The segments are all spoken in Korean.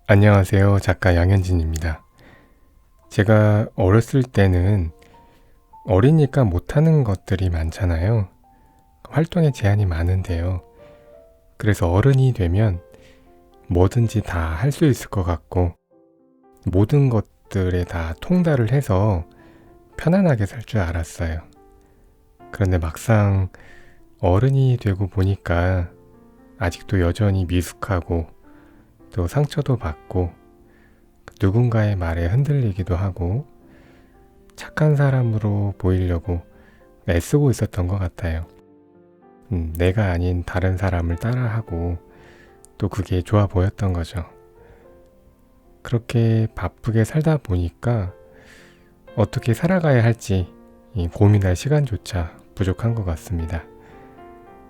안녕하세요. 작가 양현진입니다. 제가 어렸을 때는 어리니까 못하는 것들이 많잖아요. 활동에 제한이 많은데요. 그래서 어른이 되면 뭐든지 다 할 수 있을 것 같고 모든 것들에 다 통달을 해서 편안하게 살 줄 알았어요. 그런데 막상 어른이 되고 보니까 아직도 여전히 미숙하고 또 상처도 받고 누군가의 말에 흔들리기도 하고 착한 사람으로 보이려고 애쓰고 있었던 것 같아요. 내가 아닌 다른 사람을 따라하고 또 그게 좋아 보였던 거죠. 그렇게 바쁘게 살다 보니까 어떻게 살아가야 할지 고민할 시간조차 부족한 것 같습니다.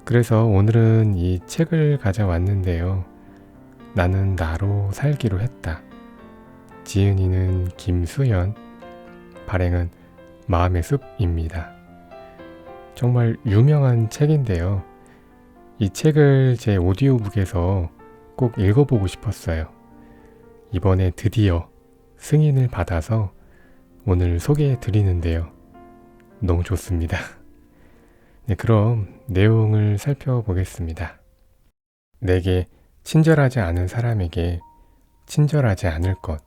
그래서 오늘은 이 책을 가져왔는데요. 나는 나로 살기로 했다. 지은이는 김수연, 발행은 마음의 숲입니다. 정말 유명한 책인데요. 이 책을 제 오디오북에서 꼭 읽어보고 싶었어요. 이번에 드디어 승인을 받아서 오늘 소개해 드리는데요. 너무 좋습니다. 네, 그럼 내용을 살펴보겠습니다. 내게 친절하지 않은 사람에게 친절하지 않을 것.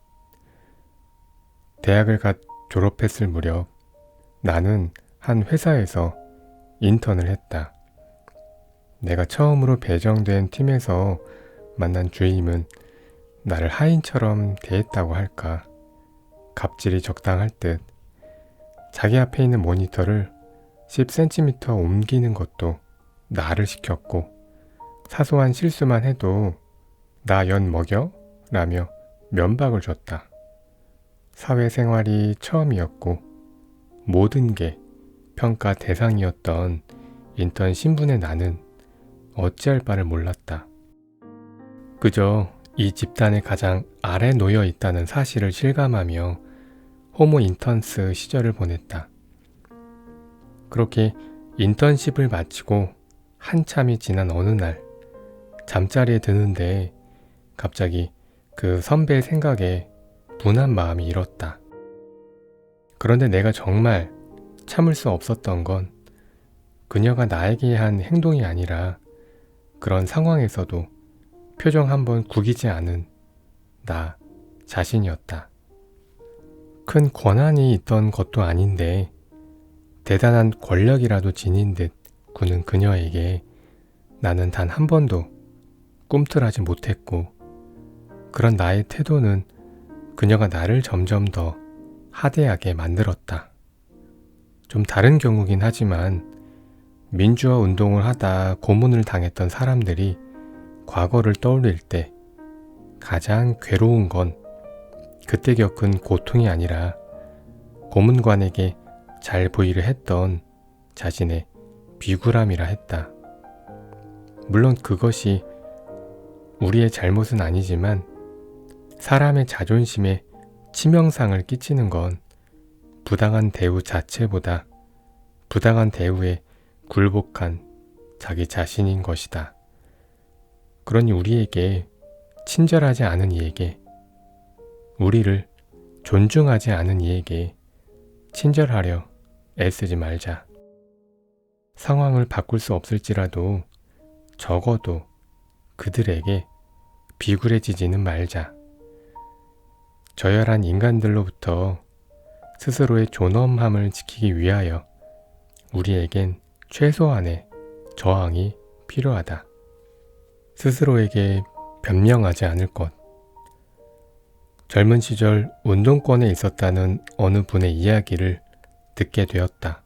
대학을 갓 졸업했을 무렵 나는 한 회사에서 인턴을 했다. 내가 처음으로 배정된 팀에서 만난 주임은 나를 하인처럼 대했다고 할까. 갑질이 적당할 듯 자기 앞에 있는 모니터를 10cm 옮기는 것도 나를 시켰고 사소한 실수만 해도 나 연 먹여? 라며 면박을 줬다. 사회생활이 처음이었고 모든 게 평가 대상이었던 인턴 신분의 나는 어찌할 바를 몰랐다. 그저 이 집단의 가장 아래 놓여 있다는 사실을 실감하며 호모 인턴스 시절을 보냈다. 그렇게 인턴십을 마치고 한참이 지난 어느 날 잠자리에 드는데 갑자기 그 선배의 생각에 분한 마음이 일었다. 그런데 내가 정말 참을 수 없었던 건 그녀가 나에게 한 행동이 아니라 그런 상황에서도 표정 한번 구기지 않은 나 자신이었다. 큰 권한이 있던 것도 아닌데 대단한 권력이라도 지닌 듯 구는 그녀에게 나는 단 한 번도 꿈틀하지 못했고 그런 나의 태도는 그녀가 나를 점점 더 하대하게 만들었다. 좀 다른 경우긴 하지만 민주화 운동을 하다 고문을 당했던 사람들이 과거를 떠올릴 때 가장 괴로운 건 그때 겪은 고통이 아니라 고문관에게 잘 보이려 했던 자신의 비굴함이라 했다. 물론 그것이 우리의 잘못은 아니지만 사람의 자존심에 치명상을 끼치는 건 부당한 대우 자체보다 부당한 대우에 굴복한 자기 자신인 것이다. 그러니 우리에게 친절하지 않은 이에게, 우리를 존중하지 않은 이에게 친절하려 애쓰지 말자. 상황을 바꿀 수 없을지라도 적어도 그들에게 비굴해지지는 말자. 저열한 인간들로부터 스스로의 존엄함을 지키기 위하여 우리에겐 최소한의 저항이 필요하다. 스스로에게 변명하지 않을 것. 젊은 시절 운동권에 있었다는 어느 분의 이야기를 듣게 되었다.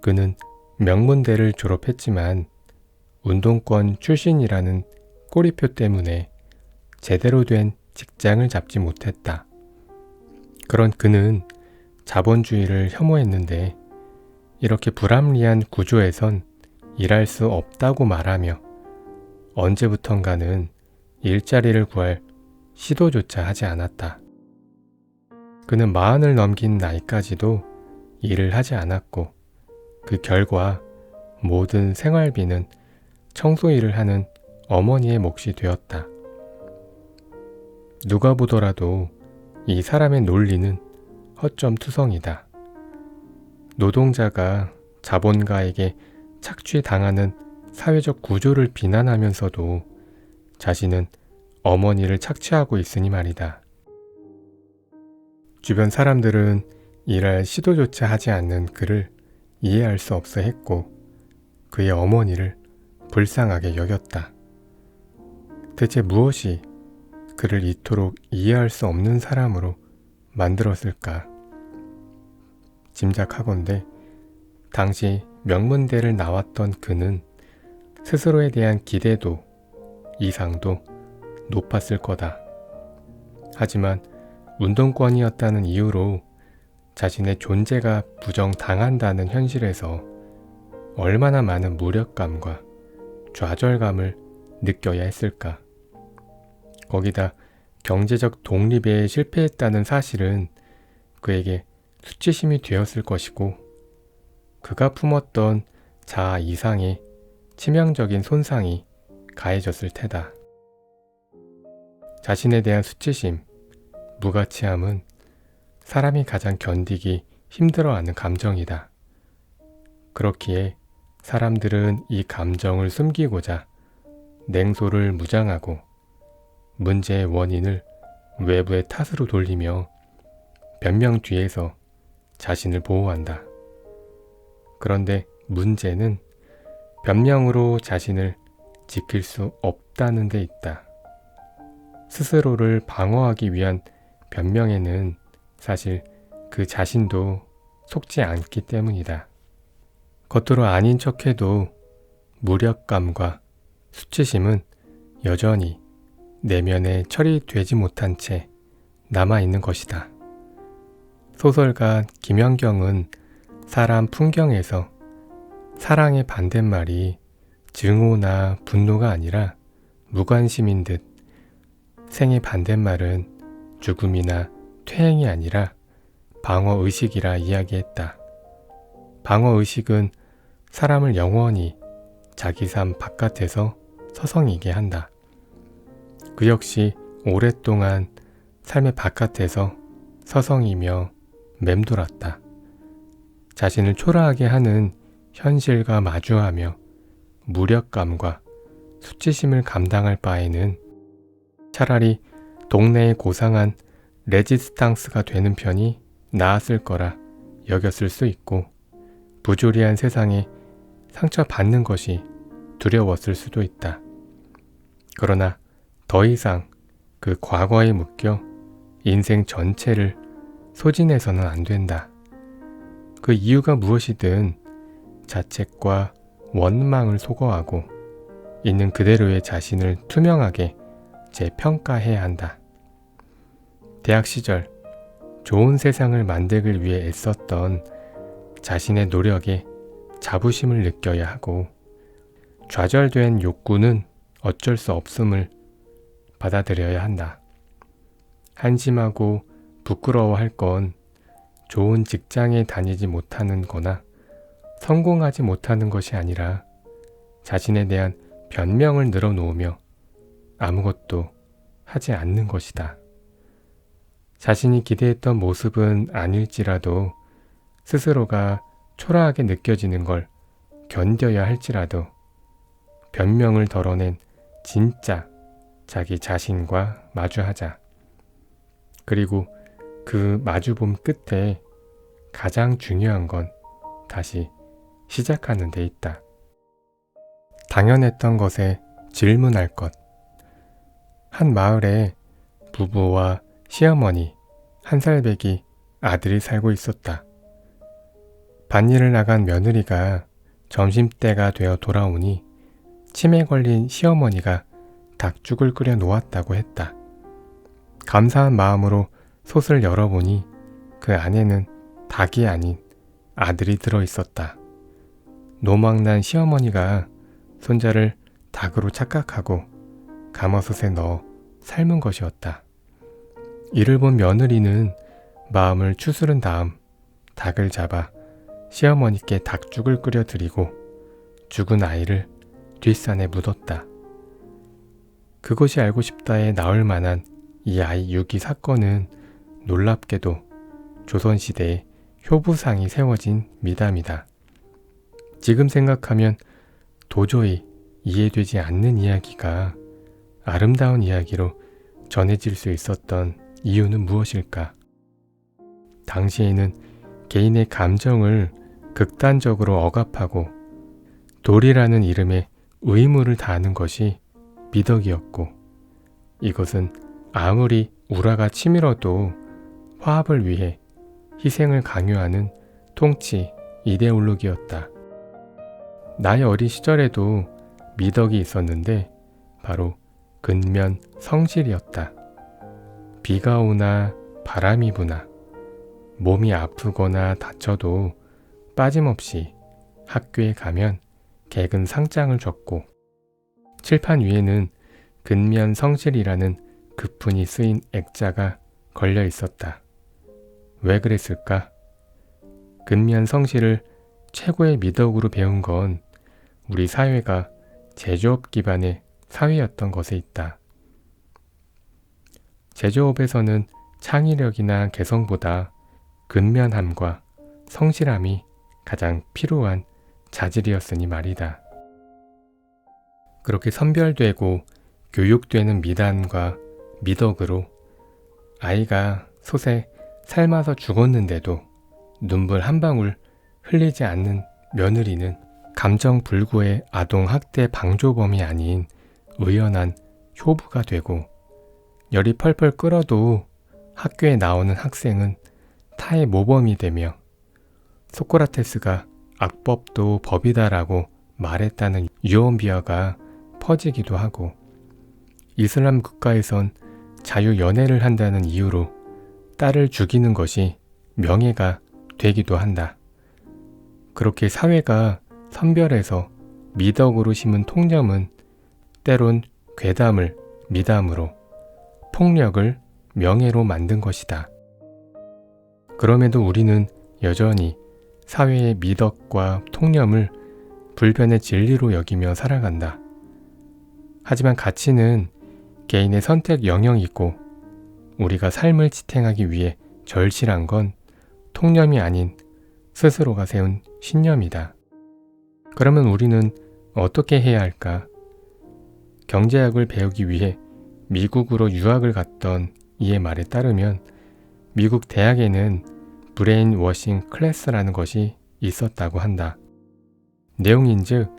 그는 명문대를 졸업했지만 운동권 출신이라는 꼬리표 때문에 제대로 된 직장을 잡지 못했다. 그런 그는 자본주의를 혐오했는데 이렇게 불합리한 구조에선 일할 수 없다고 말하며 언제부턴가는 일자리를 구할 시도조차 하지 않았다. 그는 40을 넘긴 나이까지도 일을 하지 않았고 그 결과 모든 생활비는 청소일을 하는 어머니의 몫이 되었다. 누가 보더라도 이 사람의 논리는 허점투성이다. 노동자가 자본가에게 착취당하는 사회적 구조를 비난하면서도 자신은 어머니를 착취하고 있으니 말이다. 주변 사람들은 일할 시도조차 하지 않는 그를 이해할 수 없어 했고 그의 어머니를 불쌍하게 여겼다. 대체 무엇이 그를 이토록 이해할 수 없는 사람으로 만들었을까? 짐작하건대 당시 명문대를 나왔던 그는 스스로에 대한 기대도 이상도 높았을 거다. 하지만 운동권이었다는 이유로 자신의 존재가 부정당한다는 현실에서 얼마나 많은 무력감과 좌절감을 느껴야 했을까. 거기다 경제적 독립에 실패했다는 사실은 그에게 수치심이 되었을 것이고 그가 품었던 자아 이상의 치명적인 손상이 가해졌을 테다. 자신에 대한 수치심, 무가치함은 사람이 가장 견디기 힘들어하는 감정이다. 그렇기에 사람들은 이 감정을 숨기고자 냉소를 무장하고 문제의 원인을 외부의 탓으로 돌리며 변명 뒤에서 자신을 보호한다. 그런데 문제는 변명으로 자신을 지킬 수 없다는 데 있다. 스스로를 방어하기 위한 변명에는 사실 그 자신도 속지 않기 때문이다. 겉으로 아닌 척해도 무력감과 수치심은 여전히 내면에 처리되지 못한 채 남아있는 것이다. 소설가 김연경은 사람 풍경에서 사랑의 반대말이 증오나 분노가 아니라 무관심인 듯 생의 반대말은 죽음이나 퇴행이 아니라 방어의식이라 이야기했다. 방어의식은 사람을 영원히 자기 삶 바깥에서 서성이게 한다. 그 역시 오랫동안 삶의 바깥에서 서성이며 맴돌았다. 자신을 초라하게 하는 현실과 마주하며 무력감과 수치심을 감당할 바에는 차라리 동네의 고상한 레지스탕스가 되는 편이 나았을 거라 여겼을 수 있고 부조리한 세상에 상처받는 것이 두려웠을 수도 있다. 그러나 더 이상 그 과거에 묶여 인생 전체를 소진해서는 안 된다. 그 이유가 무엇이든 자책과 원망을 소거하고 있는 그대로의 자신을 투명하게 재평가해야 한다. 대학 시절 좋은 세상을 만들기 위해 애썼던 자신의 노력에 자부심을 느껴야 하고 좌절된 욕구는 어쩔 수 없음을 받아들여야 한다. 한심하고 부끄러워할 건 좋은 직장에 다니지 못하는 거나 성공하지 못하는 것이 아니라 자신에 대한 변명을 늘어놓으며 아무것도 하지 않는 것이다. 자신이 기대했던 모습은 아닐지라도 스스로가 초라하게 느껴지는 걸 견뎌야 할지라도 변명을 덜어낸 진짜 자기 자신과 마주하자. 그리고 그 마주봄 끝에 가장 중요한 건 다시 시작하는 데 있다. 당연했던 것에 질문할 것. 한 마을에 부부와 시어머니, 1살배기 아들이 살고 있었다. 밭일을 나간 며느리가 점심때가 되어 돌아오니 치매 걸린 시어머니가 닭죽을 끓여 놓았다고 했다. 감사한 마음으로 솥을 열어보니 그 안에는 닭이 아닌 아들이 들어있었다. 노망난 시어머니가 손자를 닭으로 착각하고 가마솥에 넣어 삶은 것이었다. 이를 본 며느리는 마음을 추스른 다음 닭을 잡아 시어머니께 닭죽을 끓여드리고 죽은 아이를 뒷산에 묻었다. 그것이 알고 싶다에 나올 만한 이 아이 유기 사건은 놀랍게도 조선시대에 효부상이 세워진 미담이다. 지금 생각하면 도저히 이해되지 않는 이야기가 아름다운 이야기로 전해질 수 있었던 이유는 무엇일까? 당시에는 개인의 감정을 극단적으로 억압하고 도리라는 이름의 의무를 다하는 것이 미덕이었고, 이것은 아무리 우라가 치밀어도 화합을 위해 희생을 강요하는 통치 이데올로기였다. 나의 어린 시절에도 미덕이 있었는데 바로 근면 성실이었다. 비가 오나 바람이 부나 몸이 아프거나 다쳐도 빠짐없이 학교에 가면 개근 상장을 줬고, 칠판 위에는 근면 성실이라는 그푼이 쓰인 액자가 걸려 있었다. 왜 그랬을까? 근면 성실을 최고의 미덕으로 배운 건 우리 사회가 제조업 기반의 사회였던 것에 있다. 제조업에서는 창의력이나 개성보다 근면함과 성실함이 가장 필요한 자질이었으니 말이다. 그렇게 선별되고 교육되는 미담과 미덕으로 아이가 솥에 삶아서 죽었는데도 눈물 한 방울 흘리지 않는 며느리는 감정 불구의 아동 학대 방조범이 아닌 의연한 효부가 되고, 열이 펄펄 끓어도 학교에 나오는 학생은 타의 모범이 되며 소크라테스가 악법도 법이다라고 말했다는 유언비어가 퍼지기도 하고, 이슬람 국가에선 자유연애를 한다는 이유로 딸을 죽이는 것이 명예가 되기도 한다. 그렇게 사회가 선별해서 미덕으로 심은 통념은 때론 괴담을 미담으로, 폭력을 명예로 만든 것이다. 그럼에도 우리는 여전히 사회의 미덕과 통념을 불변의 진리로 여기며 살아간다. 하지만 가치는 개인의 선택 영역이고, 우리가 삶을 지탱하기 위해 절실한 건 통념이 아닌 스스로가 세운 신념이다. 그러면 우리는 어떻게 해야 할까? 경제학을 배우기 위해 미국으로 유학을 갔던 이의 말에 따르면 미국 대학에는 브레인 워싱 클래스라는 것이 있었다고 한다. 내용인즉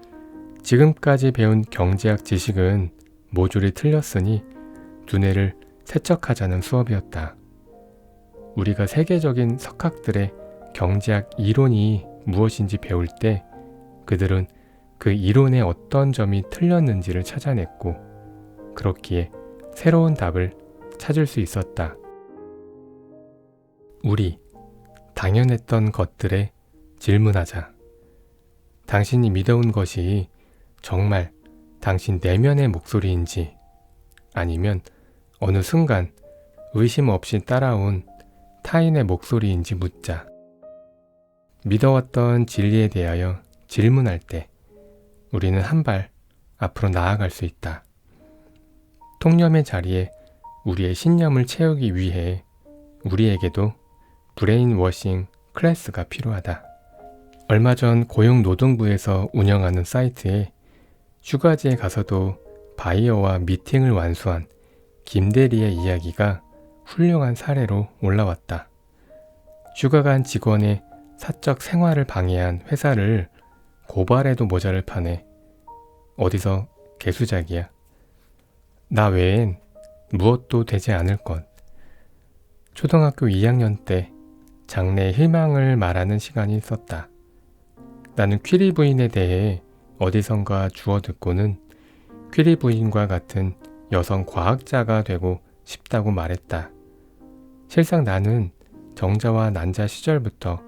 지금까지 배운 경제학 지식은 모조리 틀렸으니 두뇌를 세척하자는 수업이었다. 우리가 세계적인 석학들의 경제학 이론이 무엇인지 배울 때 그들은 그 이론의 어떤 점이 틀렸는지를 찾아냈고, 그렇기에 새로운 답을 찾을 수 있었다. 우리 당연했던 것들에 질문하자. 당신이 믿어온 것이 정말 당신 내면의 목소리인지, 아니면 어느 순간 의심 없이 따라온 타인의 목소리인지 묻자. 믿어왔던 진리에 대하여 질문할 때 우리는 한 발 앞으로 나아갈 수 있다. 통념의 자리에 우리의 신념을 채우기 위해 우리에게도 브레인 워싱 클래스가 필요하다. 얼마 전 고용노동부에서 운영하는 사이트에 휴가지에 가서도 바이어와 미팅을 완수한 김대리의 이야기가 훌륭한 사례로 올라왔다. 휴가 간 직원의 사적 생활을 방해한 회사를 고발해도 모자를 파네. 어디서 개수작이야. 나 외엔 무엇도 되지 않을 것. 초등학교 2학년 때 장래의 희망을 말하는 시간이 있었다. 나는 퀴리 부인에 대해 어디선가 주워 듣고는 퀴리 부인과 같은 여성 과학자가 되고 싶다고 말했다. 실상 나는 정자와 난자 시절부터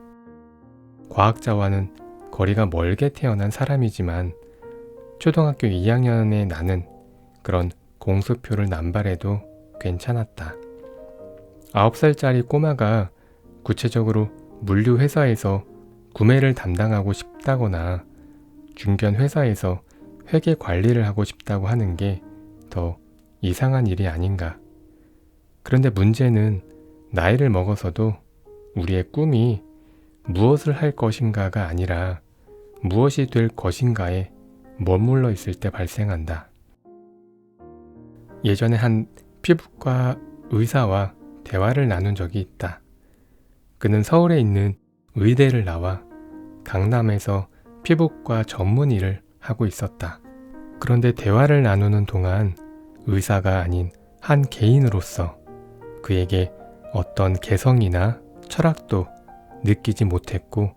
과학자와는 거리가 멀게 태어난 사람이지만 초등학교 2학년의 나는 그런 공수표를 남발해도 괜찮았다. 9살짜리 꼬마가 구체적으로 물류회사에서 구매를 담당하고 싶다거나 중견 회사에서 회계 관리를 하고 싶다고 하는 게 더 이상한 일이 아닌가. 그런데 문제는 나이를 먹어서도 우리의 꿈이 무엇을 할 것인가가 아니라 무엇이 될 것인가에 머물러 있을 때 발생한다. 예전에 한 피부과 의사와 대화를 나눈 적이 있다. 그는 서울에 있는 의대를 나와 강남에서 피부과 전문 의를 하고 있었다. 그런데 대화를 나누는 동안 의사가 아닌 한 개인으로서 그에게 어떤 개성이나 철학도 느끼지 못했고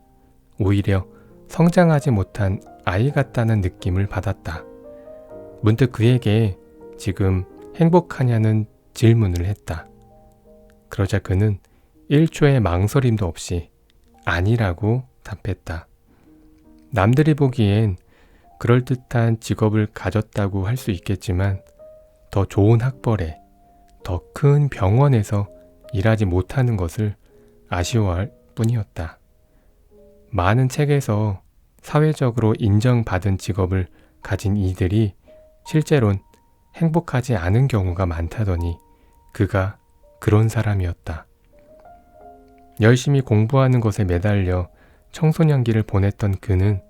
오히려 성장하지 못한 아이 같다는 느낌을 받았다. 문득 그에게 지금 행복하냐는 질문을 했다. 그러자 그는 1초의 망설임도 없이 아니라고 답했다. 남들이 보기엔 그럴듯한 직업을 가졌다고 할 수 있겠지만 더 좋은 학벌에 더 큰 병원에서 일하지 못하는 것을 아쉬워할 뿐이었다. 많은 책에서 사회적으로 인정받은 직업을 가진 이들이 실제로는 행복하지 않은 경우가 많다더니 그가 그런 사람이었다. 열심히 공부하는 것에 매달려 청소년기를 보냈던 그는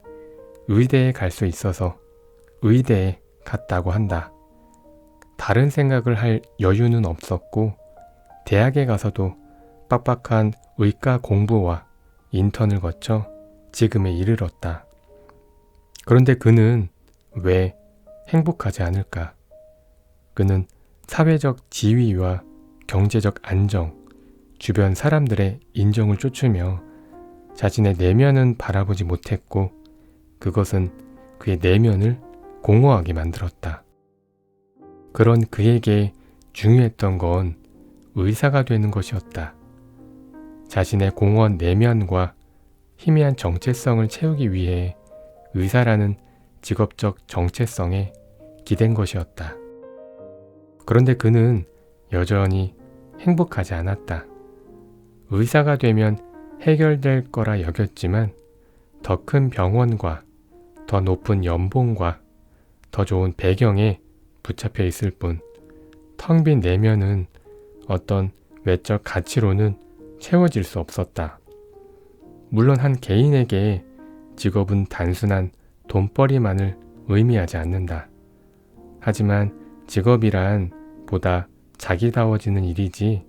의대에 갈 수 있어서 의대에 갔다고 한다. 다른 생각을 할 여유는 없었고 대학에 가서도 빡빡한 의과 공부와 인턴을 거쳐 지금에 이르렀다. 그런데 그는 왜 행복하지 않을까? 그는 사회적 지위와 경제적 안정, 주변 사람들의 인정을 쫓으며 자신의 내면은 바라보지 못했고 그것은 그의 내면을 공허하게 만들었다. 그런 그에게 중요했던 건 의사가 되는 것이었다. 자신의 공허한 내면과 희미한 정체성을 채우기 위해 의사라는 직업적 정체성에 기댄 것이었다. 그런데 그는 여전히 행복하지 않았다. 의사가 되면 해결될 거라 여겼지만 더 큰 병원과 더 높은 연봉과 더 좋은 배경에 붙잡혀 있을 뿐 텅 빈 내면은 어떤 외적 가치로는 채워질 수 없었다. 물론 한 개인에게 직업은 단순한 돈벌이만을 의미하지 않는다. 하지만 직업이란 보다 자기다워지는 일이지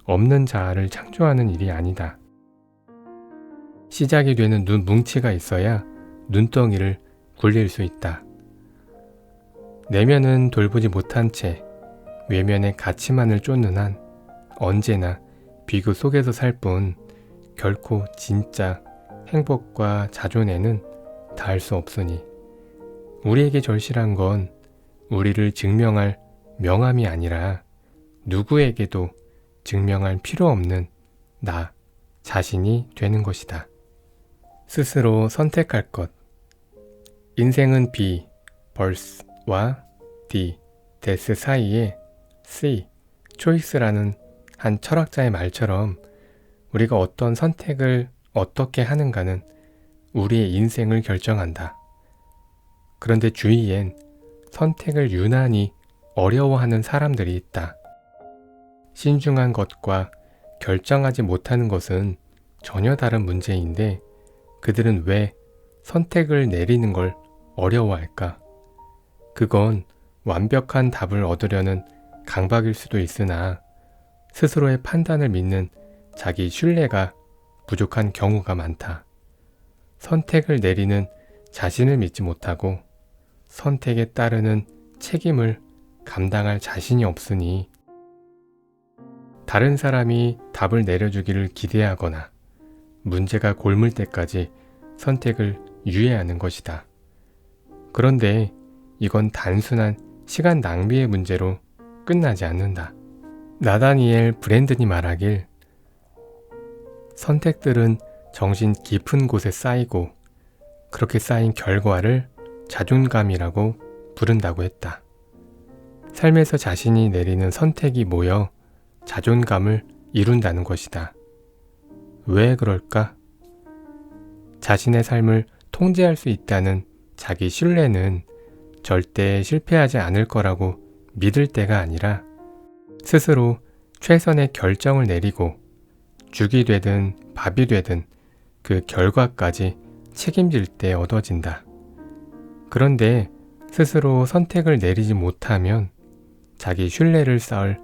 없는 자아를 창조하는 일이 아니다. 시작이 되는 눈 뭉치가 있어야 눈덩이를 굴릴 수 있다. 내면은 돌보지 못한 채 외면의 가치만을 쫓는 한 언제나 비교 속에서 살 뿐 결코 진짜 행복과 자존에는 닿을 수 없으니 우리에게 절실한 건 우리를 증명할 명함이 아니라 누구에게도 증명할 필요 없는 나 자신이 되는 것이다. 스스로 선택할 것. 인생은 B, 벌스와 D, 데스 사이에 C, 초이스라는 한 철학자의 말처럼 우리가 어떤 선택을 어떻게 하는가는 우리의 인생을 결정한다. 그런데 주위엔 선택을 유난히 어려워하는 사람들이 있다. 신중한 것과 결정하지 못하는 것은 전혀 다른 문제인데 그들은 왜 선택을 내리는 걸 어려워할까? 그건 완벽한 답을 얻으려는 강박일 수도 있으나 스스로의 판단을 믿는 자기 신뢰가 부족한 경우가 많다. 선택을 내리는 자신을 믿지 못하고 선택에 따르는 책임을 감당할 자신이 없으니 다른 사람이 답을 내려주기를 기대하거나 문제가 골물 때까지 선택을 유예하는 것이다. 그런데 이건 단순한 시간 낭비의 문제로 끝나지 않는다. 나다니엘 브랜든이 말하길 선택들은 정신 깊은 곳에 쌓이고 그렇게 쌓인 결과를 자존감이라고 부른다고 했다. 삶에서 자신이 내리는 선택이 모여 자존감을 이룬다는 것이다. 왜 그럴까? 자신의 삶을 통제할 수 있다는 자기 신뢰는 절대 실패하지 않을 거라고 믿을 때가 아니라 스스로 최선의 결정을 내리고 죽이 되든 밥이 되든 그 결과까지 책임질 때 얻어진다. 그런데 스스로 선택을 내리지 못하면 자기 신뢰를 쌓을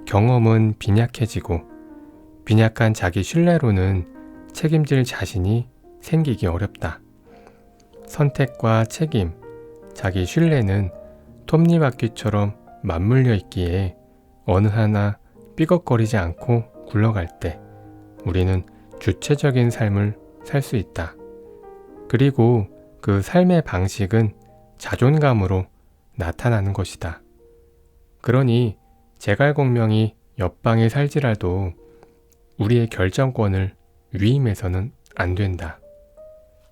경험은 빈약해지고 빈약한 자기 신뢰로는 책임질 자신이 생기기 어렵다. 선택과 책임, 자기 신뢰는 톱니바퀴처럼 맞물려 있기에 어느 하나 삐걱거리지 않고 굴러갈 때 우리는 주체적인 삶을 살 수 있다. 그리고 그 삶의 방식은 자존감으로 나타나는 것이다. 그러니 제갈공명이 옆방에 살지라도 우리의 결정권을 위임해서는 안 된다.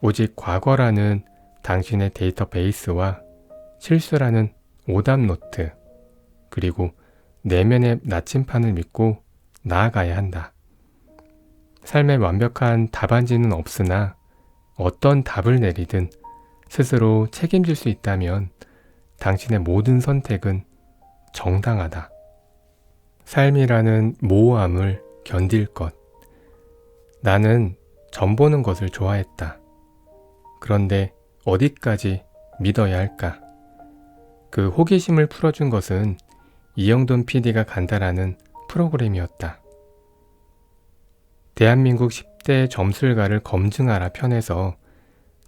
오직 과거라는 당신의 데이터베이스와 실수라는 오답노트, 그리고 내면의 나침판을 믿고 나아가야 한다. 삶의 완벽한 답안지는 없으나 어떤 답을 내리든 스스로 책임질 수 있다면 당신의 모든 선택은 정당하다. 삶이라는 모호함을 견딜 것. 나는 점 보는 것을 좋아했다. 그런데 어디까지 믿어야 할까? 그 호기심을 풀어준 것은 이영돈 PD가 간다라는 프로그램이었다. 대한민국 10대 점술가를 검증하라 편에서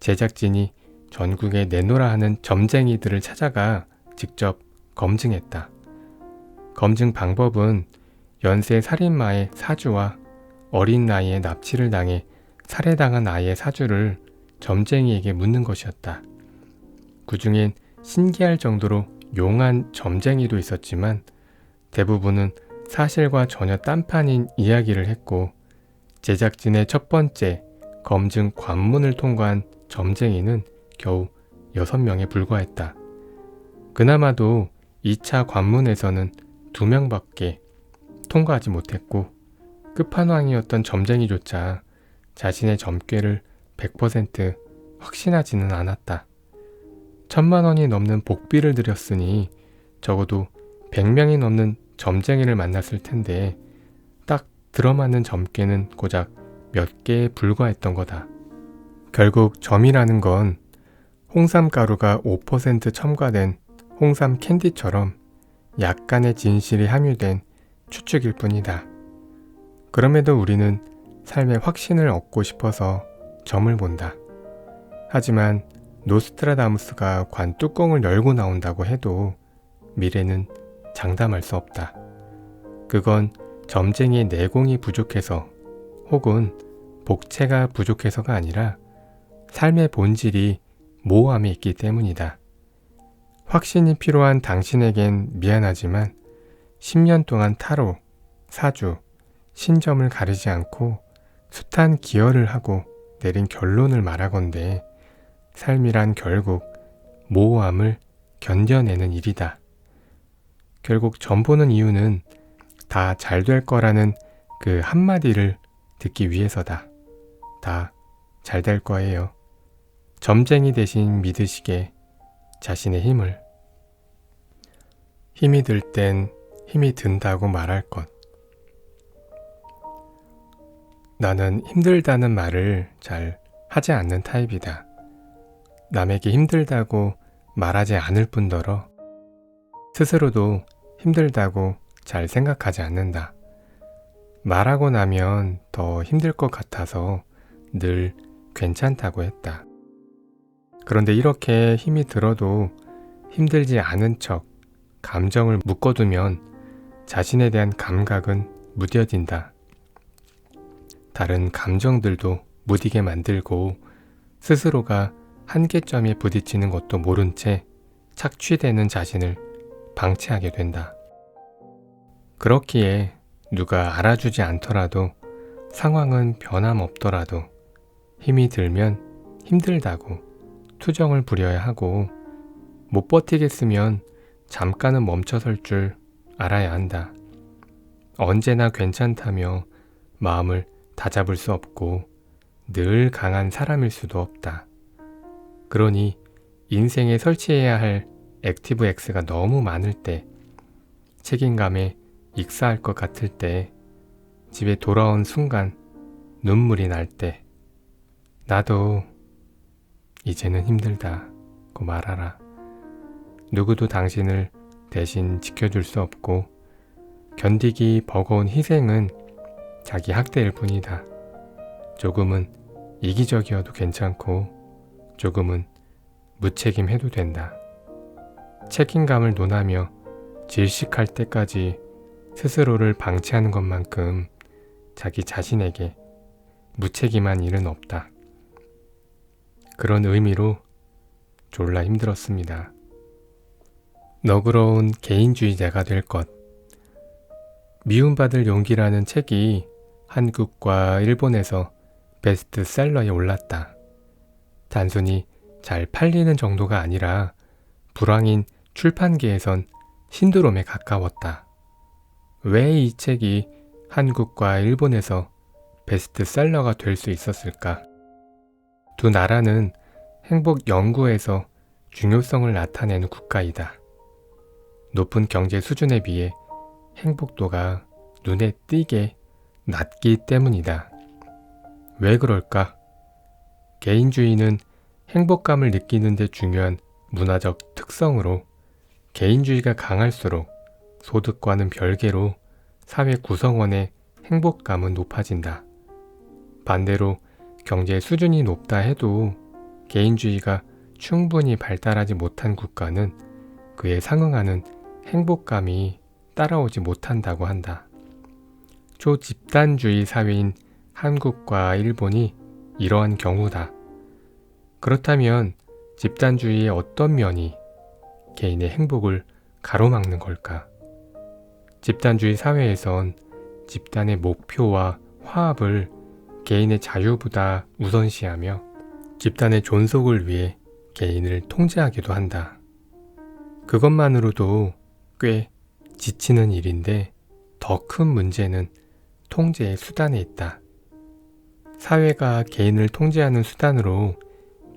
제작진이 전국에 내놓으라 하는 점쟁이들을 찾아가 직접 검증했다. 검증 방법은 연쇄 살인마의 사주와 어린 나이에 납치를 당해 살해당한 아이의 사주를 점쟁이에게 묻는 것이었다. 그 중엔 신기할 정도로 용한 점쟁이도 있었지만 대부분은 사실과 전혀 딴판인 이야기를 했고 제작진의 첫 번째 검증 관문을 통과한 점쟁이는 겨우 6명에 불과했다. 그나마도 2차 관문에서는 2명밖에 통과하지 못했고 끝판왕이었던 점쟁이조차 자신의 점괘를 100% 확신하지는 않았다. 1000만 원이 넘는 복비를 들였으니 적어도 100명이 넘는 점쟁이를 만났을 텐데 딱 들어맞는 점괘는 고작 몇 개에 불과했던 거다. 결국 점이라는 건 홍삼 가루가 5% 첨가된 홍삼 캔디처럼 약간의 진실이 함유된 추측일 뿐이다. 그럼에도 우리는 삶의 확신을 얻고 싶어서 점을 본다. 하지만 노스트라다무스가 관 뚜껑을 열고 나온다고 해도 미래는 장담할 수 없다. 그건 점쟁이의 내공이 부족해서 혹은 복채가 부족해서가 아니라 삶의 본질이 모호함이 있기 때문이다. 확신이 필요한 당신에겐 미안하지만 10년 동안 타로, 사주, 신점을 가리지 않고 숱한 기여를 하고 내린 결론을 말하건대 삶이란 결국 모호함을 견뎌내는 일이다. 결국 점 보는 이유는 다 잘 될 거라는 그 한마디를 듣기 위해서다. 다 잘 될 거예요. 점쟁이 대신 믿으시게 자신의 힘을. 힘이 들 땐 힘이 든다고 말할 것. 나는 힘들다는 말을 잘 하지 않는 타입이다. 남에게 힘들다고 말하지 않을 뿐더러 스스로도 힘들다고 잘 생각하지 않는다. 말하고 나면 더 힘들 것 같아서 늘 괜찮다고 했다. 그런데 이렇게 힘이 들어도 힘들지 않은 척 감정을 묶어두면 자신에 대한 감각은 무뎌진다. 다른 감정들도 무디게 만들고 스스로가 한계점에 부딪히는 것도 모른 채 착취되는 자신을 방치하게 된다. 그렇기에 누가 알아주지 않더라도 상황은 변함없더라도 힘이 들면 힘들다고 투정을 부려야 하고 못 버티겠으면 잠깐은 멈춰설 줄 알아야 한다. 언제나 괜찮다며 마음을 다잡을 수 없고 늘 강한 사람일 수도 없다. 그러니 인생에 설치해야 할 액티브 X가 너무 많을 때, 책임감에 익사할 것 같을 때, 집에 돌아온 순간 눈물이 날 때, 나도 이제는 힘들다고 말하라. 누구도 당신을 대신 지켜줄 수 없고 견디기 버거운 희생은 자기 학대일 뿐이다. 조금은 이기적이어도 괜찮고 조금은 무책임해도 된다. 책임감을 논하며 질식할 때까지 스스로를 방치하는 것만큼 자기 자신에게 무책임한 일은 없다. 그런 의미로 졸라 힘들었습니다. 너그러운 개인주의자가 될 것. 미움받을 용기라는 책이 한국과 일본에서 베스트셀러에 올랐다. 단순히 잘 팔리는 정도가 아니라 불황인 출판계에선 신드롬에 가까웠다. 왜 이 책이 한국과 일본에서 베스트셀러가 될 수 있었을까? 두 나라는 행복 연구에서 중요성을 나타내는 국가이다. 높은 경제 수준에 비해 행복도가 눈에 띄게 낮기 때문이다. 왜 그럴까? 개인주의는 행복감을 느끼는 데 중요한 문화적 특성으로 개인주의가 강할수록 소득과는 별개로 사회 구성원의 행복감은 높아진다. 반대로 경제 수준이 높다 해도 개인주의가 충분히 발달하지 못한 국가는 그에 상응하는 행복감이 따라오지 못한다고 한다. 초집단주의 사회인 한국과 일본이 이러한 경우다. 그렇다면 집단주의의 어떤 면이 개인의 행복을 가로막는 걸까? 집단주의 사회에선 집단의 목표와 화합을 개인의 자유보다 우선시하며 집단의 존속을 위해 개인을 통제하기도 한다. 그것만으로도 꽤 지치는 일인데 더 큰 문제는 통제의 수단에 있다. 사회가 개인을 통제하는 수단으로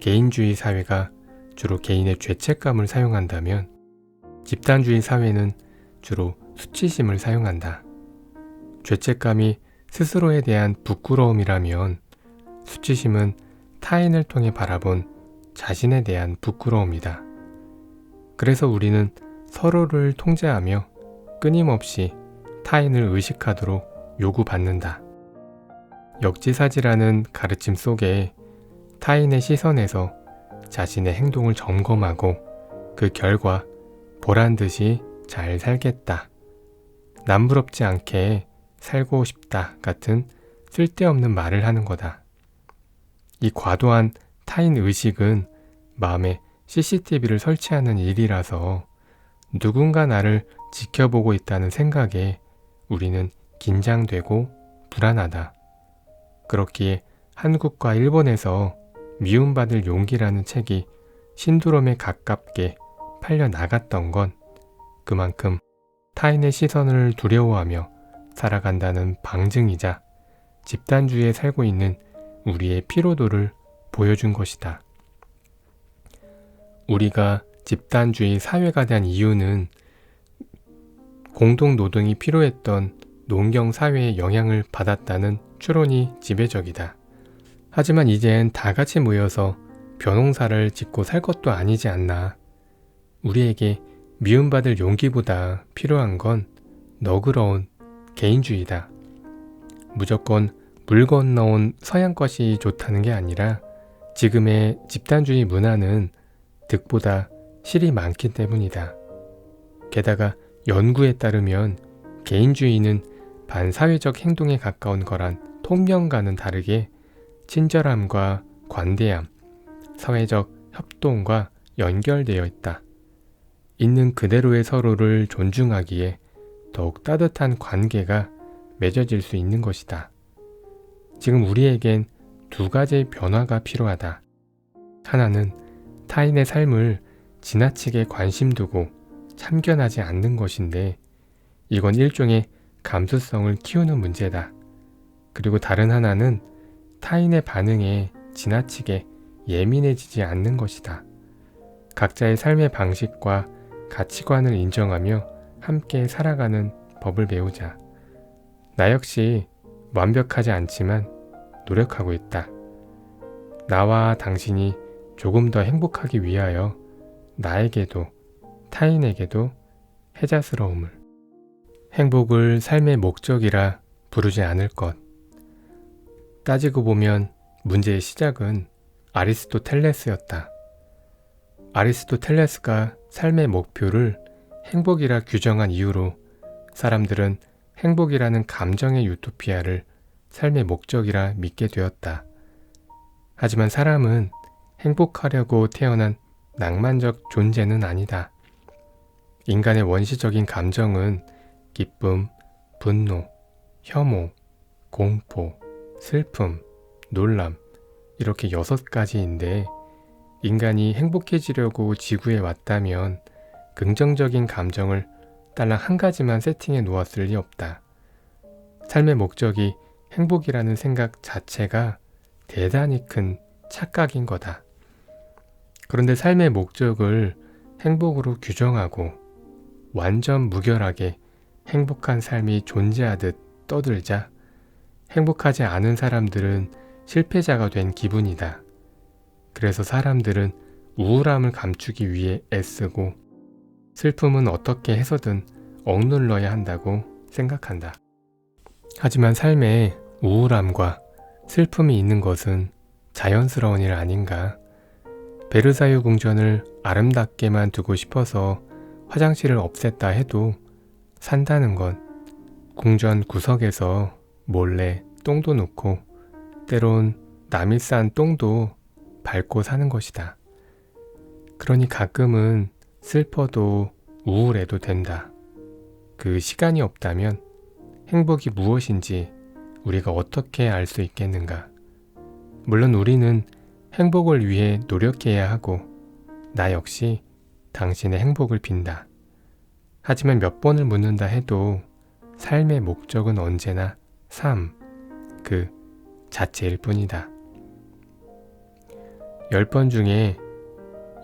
개인주의 사회가 주로 개인의 죄책감을 사용한다면 집단주의 사회는 주로 수치심을 사용한다. 죄책감이 스스로에 대한 부끄러움이라면 수치심은 타인을 통해 바라본 자신에 대한 부끄러움이다. 그래서 우리는 서로를 통제하며 끊임없이 타인을 의식하도록 요구받는다. 역지사지라는 가르침 속에 타인의 시선에서 자신의 행동을 점검하고 그 결과 보란듯이 잘 살겠다, 남부럽지 않게 살고 싶다 같은 쓸데없는 말을 하는 거다. 이 과도한 타인 의식은 마음에 CCTV를 설치하는 일이라서 누군가 나를 지켜보고 있다는 생각에 우리는 긴장되고 불안하다. 그렇기에 한국과 일본에서 미움받을 용기라는 책이 신드롬에 가깝게 팔려나갔던 건 그만큼 타인의 시선을 두려워하며 살아간다는 방증이자 집단주의에 살고 있는 우리의 피로도를 보여준 것이다. 우리가 집단주의 사회가 된 이유는 공동노동이 필요했던 농경사회의 영향을 받았다는 추론이 지배적이다. 하지만 이젠 다 같이 모여서 벼농사를 짓고 살 것도 아니지 않나. 우리에게 미움받을 용기보다 필요한 건 너그러운 개인주의다. 무조건 물 건너온 서양 것이 좋다는 게 아니라 지금의 집단주의 문화는 득보다 실이 많기 때문이다. 게다가 연구에 따르면 개인주의는 반사회적 행동에 가까운 거란 통념과는 다르게 친절함과 관대함, 사회적 협동과 연결되어 있다. 있는 그대로의 서로를 존중하기에 더욱 따뜻한 관계가 맺어질 수 있는 것이다. 지금 우리에겐 두 가지의 변화가 필요하다. 하나는 타인의 삶을 지나치게 관심 두고 참견하지 않는 것인데 이건 일종의 감수성을 키우는 문제다. 그리고 다른 하나는 타인의 반응에 지나치게 예민해지지 않는 것이다. 각자의 삶의 방식과 가치관을 인정하며 함께 살아가는 법을 배우자. 나 역시 완벽하지 않지만 노력하고 있다. 나와 당신이 조금 더 행복하기 위하여 나에게도 타인에게도 해자스러움을, 행복을 삶의 목적이라 부르지 않을 것. 따지고 보면 문제의 시작은 아리스토텔레스였다. 아리스토텔레스가 삶의 목표를 행복이라 규정한 이후로 사람들은 행복이라는 감정의 유토피아를 삶의 목적이라 믿게 되었다. 하지만 사람은 행복하려고 태어난 낭만적 존재는 아니다. 인간의 원시적인 감정은 기쁨, 분노, 혐오, 공포, 슬픔, 놀람 이렇게 6가지인데 인간이 행복해지려고 지구에 왔다면 긍정적인 감정을 딸랑 한 가지만 세팅해 놓았을 리 없다. 삶의 목적이 행복이라는 생각 자체가 대단히 큰 착각인 거다. 그런데 삶의 목적을 행복으로 규정하고 완전 무결하게 행복한 삶이 존재하듯 떠들자 행복하지 않은 사람들은 실패자가 된 기분이다. 그래서 사람들은 우울함을 감추기 위해 애쓰고 슬픔은 어떻게 해서든 억눌러야 한다고 생각한다. 하지만 삶에 우울함과 슬픔이 있는 것은 자연스러운 일 아닌가? 베르사유 궁전을 아름답게만 두고 싶어서 화장실을 없앴다 해도 산다는 건 궁전 구석에서 몰래 똥도 놓고 때론 남이 싼 똥도 밟고 사는 것이다. 그러니 가끔은 슬퍼도 우울해도 된다. 그 시간이 없다면 행복이 무엇인지 우리가 어떻게 알 수 있겠는가? 물론 우리는 행복을 위해 노력해야 하고 나 역시 당신의 행복을 빈다. 하지만 몇 번을 묻는다 해도 삶의 목적은 언제나 삶, 그 자체일 뿐이다. 10번 중에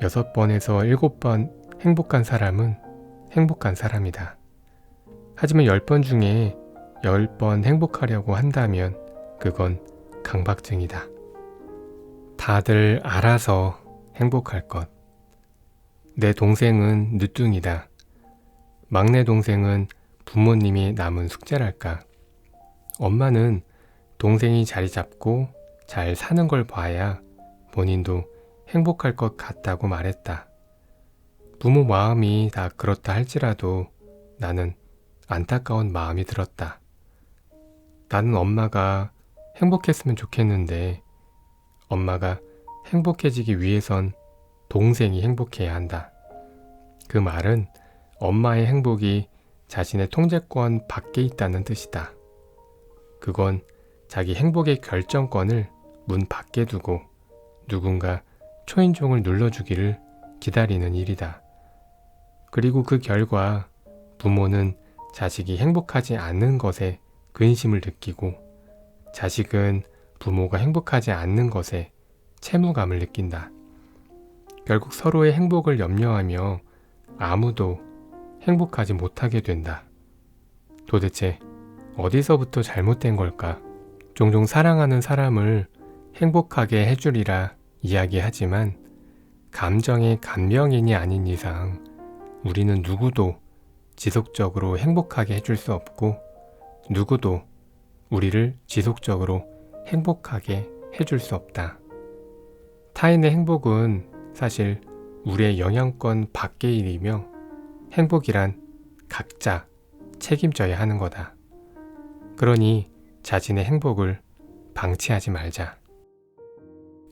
6번에서 7번 행복한 사람은 행복한 사람이다. 하지만 10번 중에 10번 행복하려고 한다면 그건 강박증이다. 다들 알아서 행복할 것. 내 동생은 늦둥이다. 막내 동생은 부모님이 남은 숙제랄까. 엄마는 동생이 자리 잡고 잘 사는 걸 봐야 본인도 행복할 것 같다고 말했다. 부모 마음이 다 그렇다 할지라도 나는 안타까운 마음이 들었다. 나는 엄마가 행복했으면 좋겠는데 엄마가 행복해지기 위해선 동생이 행복해야 한다. 그 말은 엄마의 행복이 자신의 통제권 밖에 있다는 뜻이다. 그건 자기 행복의 결정권을 문 밖에 두고 누군가 초인종을 눌러주기를 기다리는 일이다. 그리고 그 결과 부모는 자식이 행복하지 않는 것에 근심을 느끼고 자식은 부모가 행복하지 않는 것에 채무감을 느낀다. 결국 서로의 행복을 염려하며 아무도 행복하지 못하게 된다. 도대체 어디서부터 잘못된 걸까? 종종 사랑하는 사람을 행복하게 해주리라 이야기하지만 감정의 간병인이 아닌 이상 우리는 누구도 지속적으로 행복하게 해줄 수 없고 누구도 우리를 지속적으로 행복하게 해줄 수 없다. 타인의 행복은 사실 우리의 영향권 밖의 일이며 행복이란 각자 책임져야 하는 거다. 그러니 자신의 행복을 방치하지 말자.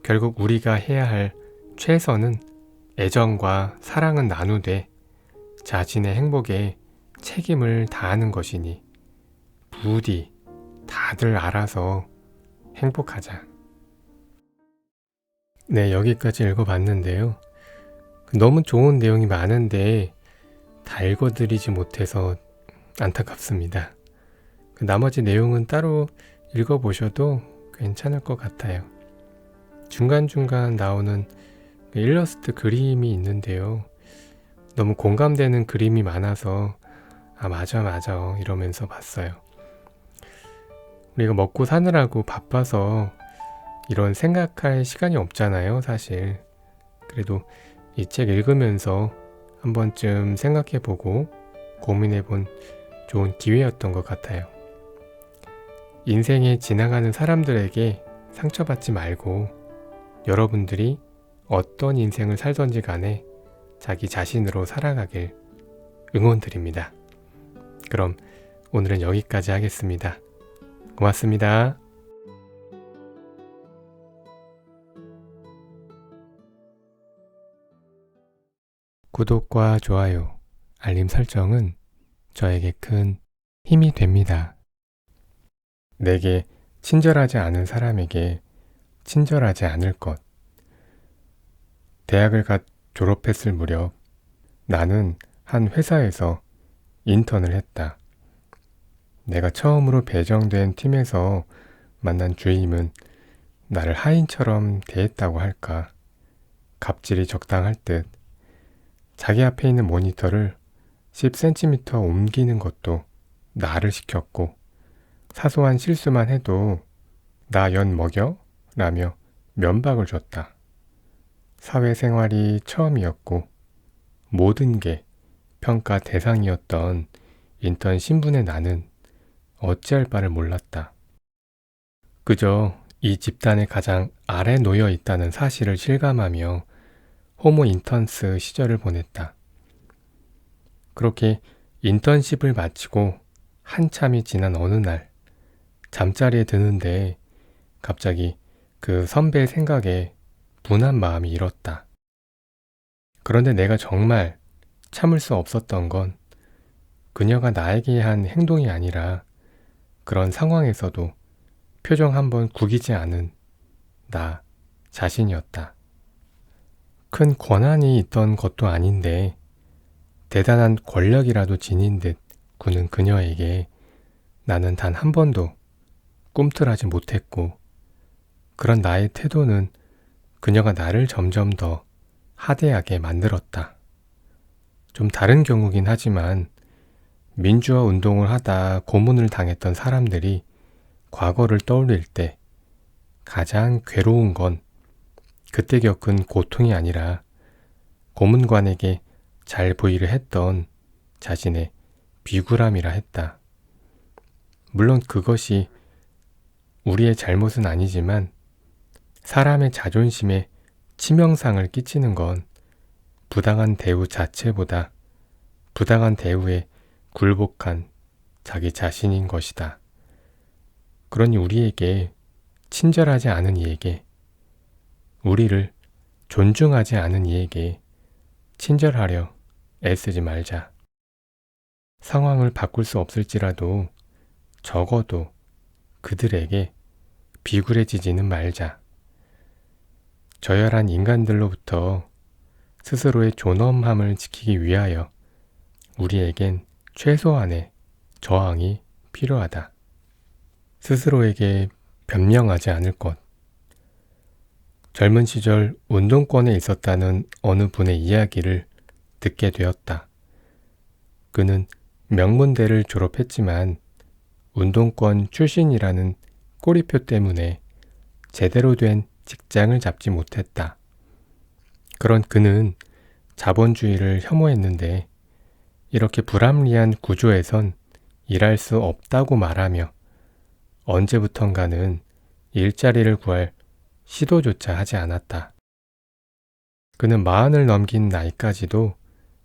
결국 우리가 해야 할 최선은 애정과 사랑은 나누되 자신의 행복에 책임을 다하는 것이니 부디 다들 알아서 행복하자. 네, 여기까지 읽어봤는데요. 너무 좋은 내용이 많은데 다 읽어드리지 못해서 안타깝습니다. 나머지 내용은 따로 읽어보셔도 괜찮을 것 같아요. 중간중간 나오는 일러스트 그림이 있는데요. 너무 공감되는 그림이 많아서 아 맞아 이러면서 봤어요. 우리가 먹고 사느라고 바빠서 이런 생각할 시간이 없잖아요, 사실. 그래도 이 책 읽으면서 한 번쯤 생각해보고 고민해본 좋은 기회였던 것 같아요. 인생에 지나가는 사람들에게 상처받지 말고 여러분들이 어떤 인생을 살던지 간에 자기 자신으로 살아가길 응원드립니다. 그럼 오늘은 여기까지 하겠습니다. 고맙습니다. 구독과 좋아요, 알림 설정은 저에게 큰 힘이 됩니다. 내게 친절하지 않은 사람에게 친절하지 않을 것. 대학을 갓 졸업했을 무렵 나는 한 회사에서 인턴을 했다. 내가 처음으로 배정된 팀에서 만난 주임은 나를 하인처럼 대했다고 할까. 갑질이 적당할 듯 자기 앞에 있는 모니터를 10cm 옮기는 것도 나를 시켰고 사소한 실수만 해도 나 연 먹여? 라며 면박을 줬다. 사회생활이 처음이었고 모든 게 평가 대상이었던 인턴 신분의 나는 어찌할 바를 몰랐다. 그저 이 집단의 가장 아래 놓여 있다는 사실을 실감하며 호모 인턴스 시절을 보냈다. 그렇게 인턴십을 마치고 한참이 지난 어느 날 잠자리에 드는데 갑자기 그 선배의 생각에 분한 마음이 일었다. 그런데 내가 정말 참을 수 없었던 건 그녀가 나에게 한 행동이 아니라 그런 상황에서도 표정 한번 구기지 않은 나 자신이었다. 큰 권한이 있던 것도 아닌데 대단한 권력이라도 지닌 듯 구는 그녀에게 나는 단 한 번도 꿈틀하지 못했고 그런 나의 태도는 그녀가 나를 점점 더 하대하게 만들었다. 좀 다른 경우긴 하지만 민주화 운동을 하다 고문을 당했던 사람들이 과거를 떠올릴 때 가장 괴로운 건 그때 겪은 고통이 아니라 고문관에게 잘 보이려 했던 자신의 비굴함이라 했다. 물론 그것이 우리의 잘못은 아니지만 사람의 자존심에 치명상을 끼치는 건 부당한 대우 자체보다 부당한 대우에 굴복한 자기 자신인 것이다. 그러니 우리에게 친절하지 않은 이에게, 우리를 존중하지 않은 이에게 친절하려 애쓰지 말자. 상황을 바꿀 수 없을지라도 적어도 그들에게 비굴해지지는 말자. 저열한 인간들로부터 스스로의 존엄함을 지키기 위하여 우리에겐 최소한의 저항이 필요하다. 스스로에게 변명하지 않을 것. 젊은 시절 운동권에 있었다는 어느 분의 이야기를 듣게 되었다. 그는 명문대를 졸업했지만 운동권 출신이라는 꼬리표 때문에 제대로 된 직장을 잡지 못했다. 그런 그는 자본주의를 혐오했는데 이렇게 불합리한 구조에선 일할 수 없다고 말하며 언제부턴가는 일자리를 구할 시도조차 하지 않았다. 그는 40을 넘긴 나이까지도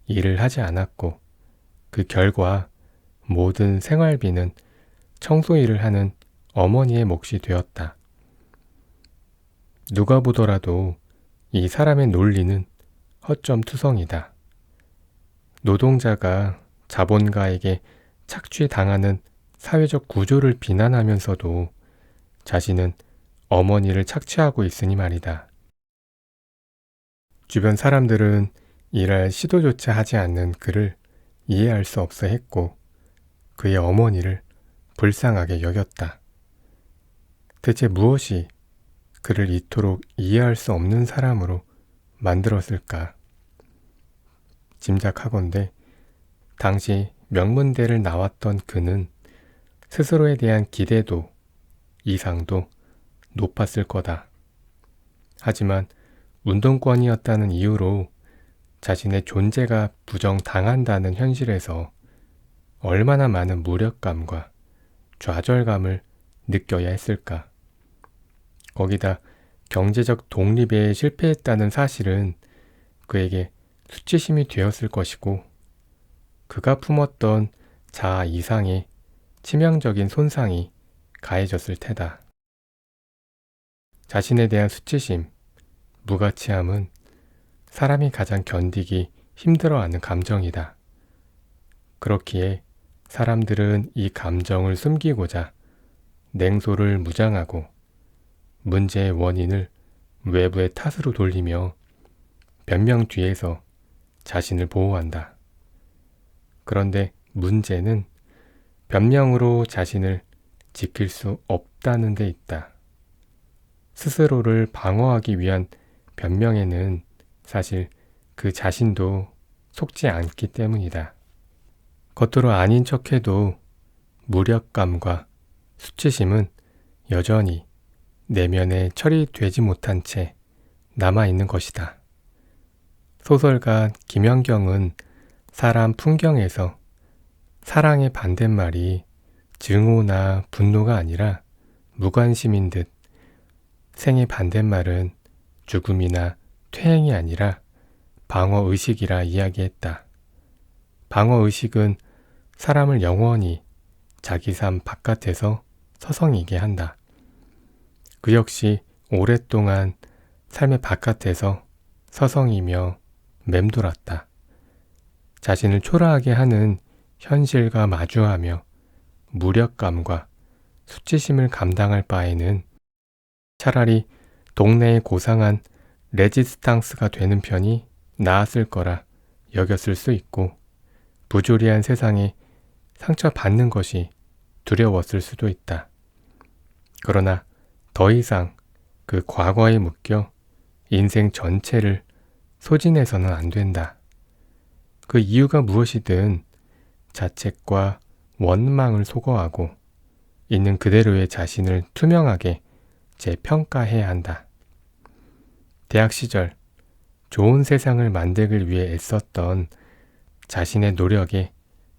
일을 하지 않았고 그 결과 모든 생활비는 청소일을 하는 어머니의 몫이 되었다. 누가 보더라도 이 사람의 논리는 허점투성이다. 노동자가 자본가에게 착취당하는 사회적 구조를 비난하면서도 자신은 어머니를 착취하고 있으니 말이다. 주변 사람들은 일할 시도조차 하지 않는 그를 이해할 수 없어 했고 그의 어머니를 불쌍하게 여겼다. 대체 무엇이 그를 이토록 이해할 수 없는 사람으로 만들었을까? 짐작하건대 당시 명문대를 나왔던 그는 스스로에 대한 기대도 이상도 높았을 거다. 하지만 운동권이었다는 이유로 자신의 존재가 부정당한다는 현실에서 얼마나 많은 무력감과 좌절감을 느껴야 했을까. 거기다 경제적 독립에 실패했다는 사실은 그에게 수치심이 되었을 것이고 그가 품었던 자아 이상의 치명적인 손상이 가해졌을 테다. 자신에 대한 수치심, 무가치함은 사람이 가장 견디기 힘들어하는 감정이다. 그렇기에 사람들은 이 감정을 숨기고자 냉소를 무장하고 문제의 원인을 외부의 탓으로 돌리며 변명 뒤에서 자신을 보호한다. 그런데 문제는 변명으로 자신을 지킬 수 없다는 데 있다. 스스로를 방어하기 위한 변명에는 사실 그 자신도 속지 않기 때문이다. 겉으로 아닌 척해도 무력감과 수치심은 여전히 내면에 처리되지 못한 채 남아있는 것이다. 소설가 김연경은 사람 풍경에서 사랑의 반대말이 증오나 분노가 아니라 무관심인 듯 생의 반대말은 죽음이나 퇴행이 아니라 방어의식이라 이야기했다. 방어의식은 사람을 영원히 자기 삶 바깥에서 서성이게 한다. 그 역시 오랫동안 삶의 바깥에서 서성이며 맴돌았다. 자신을 초라하게 하는 현실과 마주하며 무력감과 수치심을 감당할 바에는 차라리 동네의 고상한 레지스탕스가 되는 편이 나았을 거라 여겼을 수 있고 부조리한 세상에 상처받는 것이 두려웠을 수도 있다. 그러나 더 이상 그 과거에 묶여 인생 전체를 소진해서는 안 된다. 그 이유가 무엇이든 자책과 원망을 소거하고 있는 그대로의 자신을 투명하게 재평가해야 한다. 대학 시절 좋은 세상을 만들기 위해 애썼던 자신의 노력에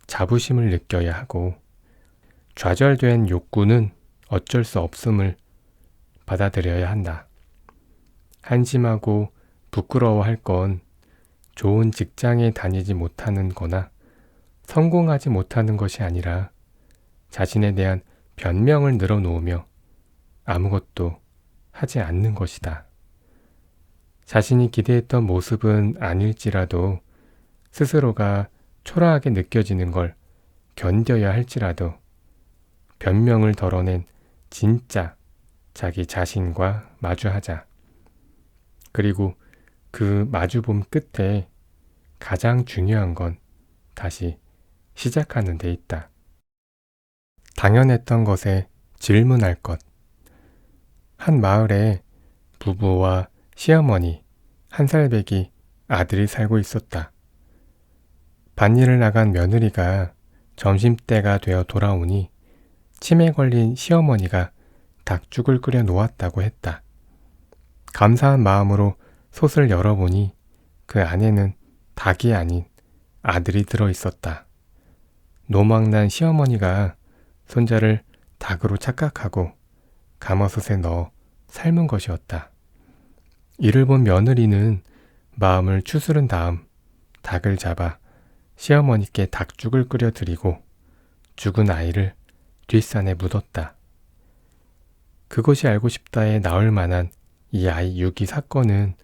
자부심을 느껴야 하고 좌절된 욕구는 어쩔 수 없음을 받아들여야 한다. 한심하고 부끄러워할 건 좋은 직장에 다니지 못하는 거나 성공하지 못하는 것이 아니라 자신에 대한 변명을 늘어놓으며 아무것도 하지 않는 것이다. 자신이 기대했던 모습은 아닐지라도 스스로가 초라하게 느껴지는 걸 견뎌야 할지라도 변명을 덜어낸 진짜 자기 자신과 마주하자. 그리고 그 마주봄 끝에 가장 중요한 건 다시 시작하는 데 있다. 당연했던 것에 질문할 것. 한 마을에 부부와 시어머니, 한 살배기 아들이 살고 있었다. 밭일을 나간 며느리가 점심때가 되어 돌아오니 치매 걸린 시어머니가 닭죽을 끓여 놓았다고 했다. 감사한 마음으로 솥을 열어보니 그 안에는 닭이 아닌 아들이 들어있었다. 노망난 시어머니가 손자를 닭으로 착각하고 가마솥에 넣어 삶은 것이었다. 이를 본 며느리는 마음을 추스른 다음 닭을 잡아 시어머니께 닭죽을 끓여 드리고 죽은 아이를 뒷산에 묻었다. 그것이 알고 싶다에 나올 만한 이 아이 유기 사건은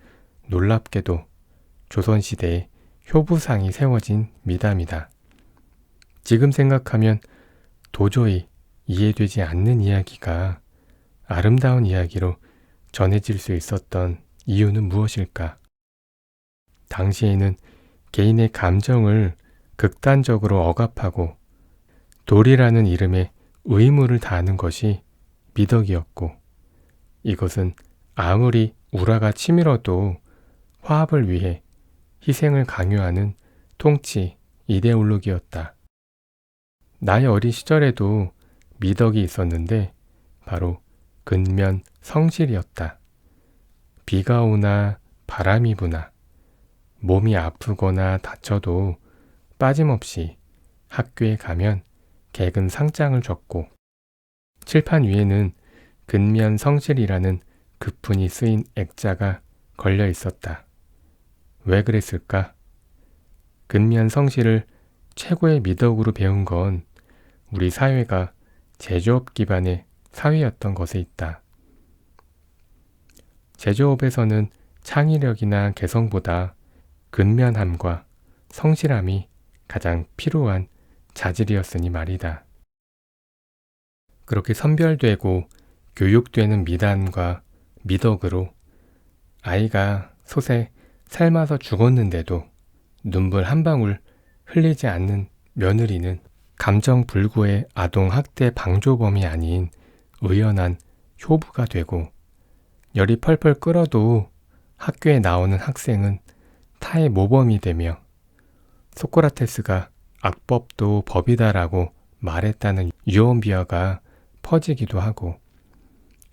놀랍게도 조선시대에 효부상이 세워진 미담이다. 지금 생각하면 도저히 이해되지 않는 이야기가 아름다운 이야기로 전해질 수 있었던 이유는 무엇일까? 당시에는 개인의 감정을 극단적으로 억압하고 도리라는 이름의 의무를 다하는 것이 미덕이었고 이것은 아무리 우라가 치밀어도 화합을 위해 희생을 강요하는 통치 이데올로기였다. 나의 어린 시절에도 미덕이 있었는데 바로 근면 성실이었다. 비가 오나 바람이 부나 몸이 아프거나 다쳐도 빠짐없이 학교에 가면 개근 상장을 줬고 칠판 위에는 근면 성실이라는 그푼이 쓰인 액자가 걸려 있었다. 왜 그랬을까? 근면 성실을 최고의 미덕으로 배운 건 우리 사회가 제조업 기반의 사회였던 것에 있다. 제조업에서는 창의력이나 개성보다 근면함과 성실함이 가장 필요한 자질이었으니 말이다. 그렇게 선별되고 교육되는 미담과 미덕으로 아이가 솥에 삶아서 죽었는데도 눈물 한 방울 흘리지 않는 며느리는 감정 불구의 아동 학대 방조범이 아닌 의연한 효부가 되고 열이 펄펄 끓어도 학교에 나오는 학생은 타의 모범이 되며 소크라테스가 악법도 법이다라고 말했다는 유언비어가 퍼지기도 하고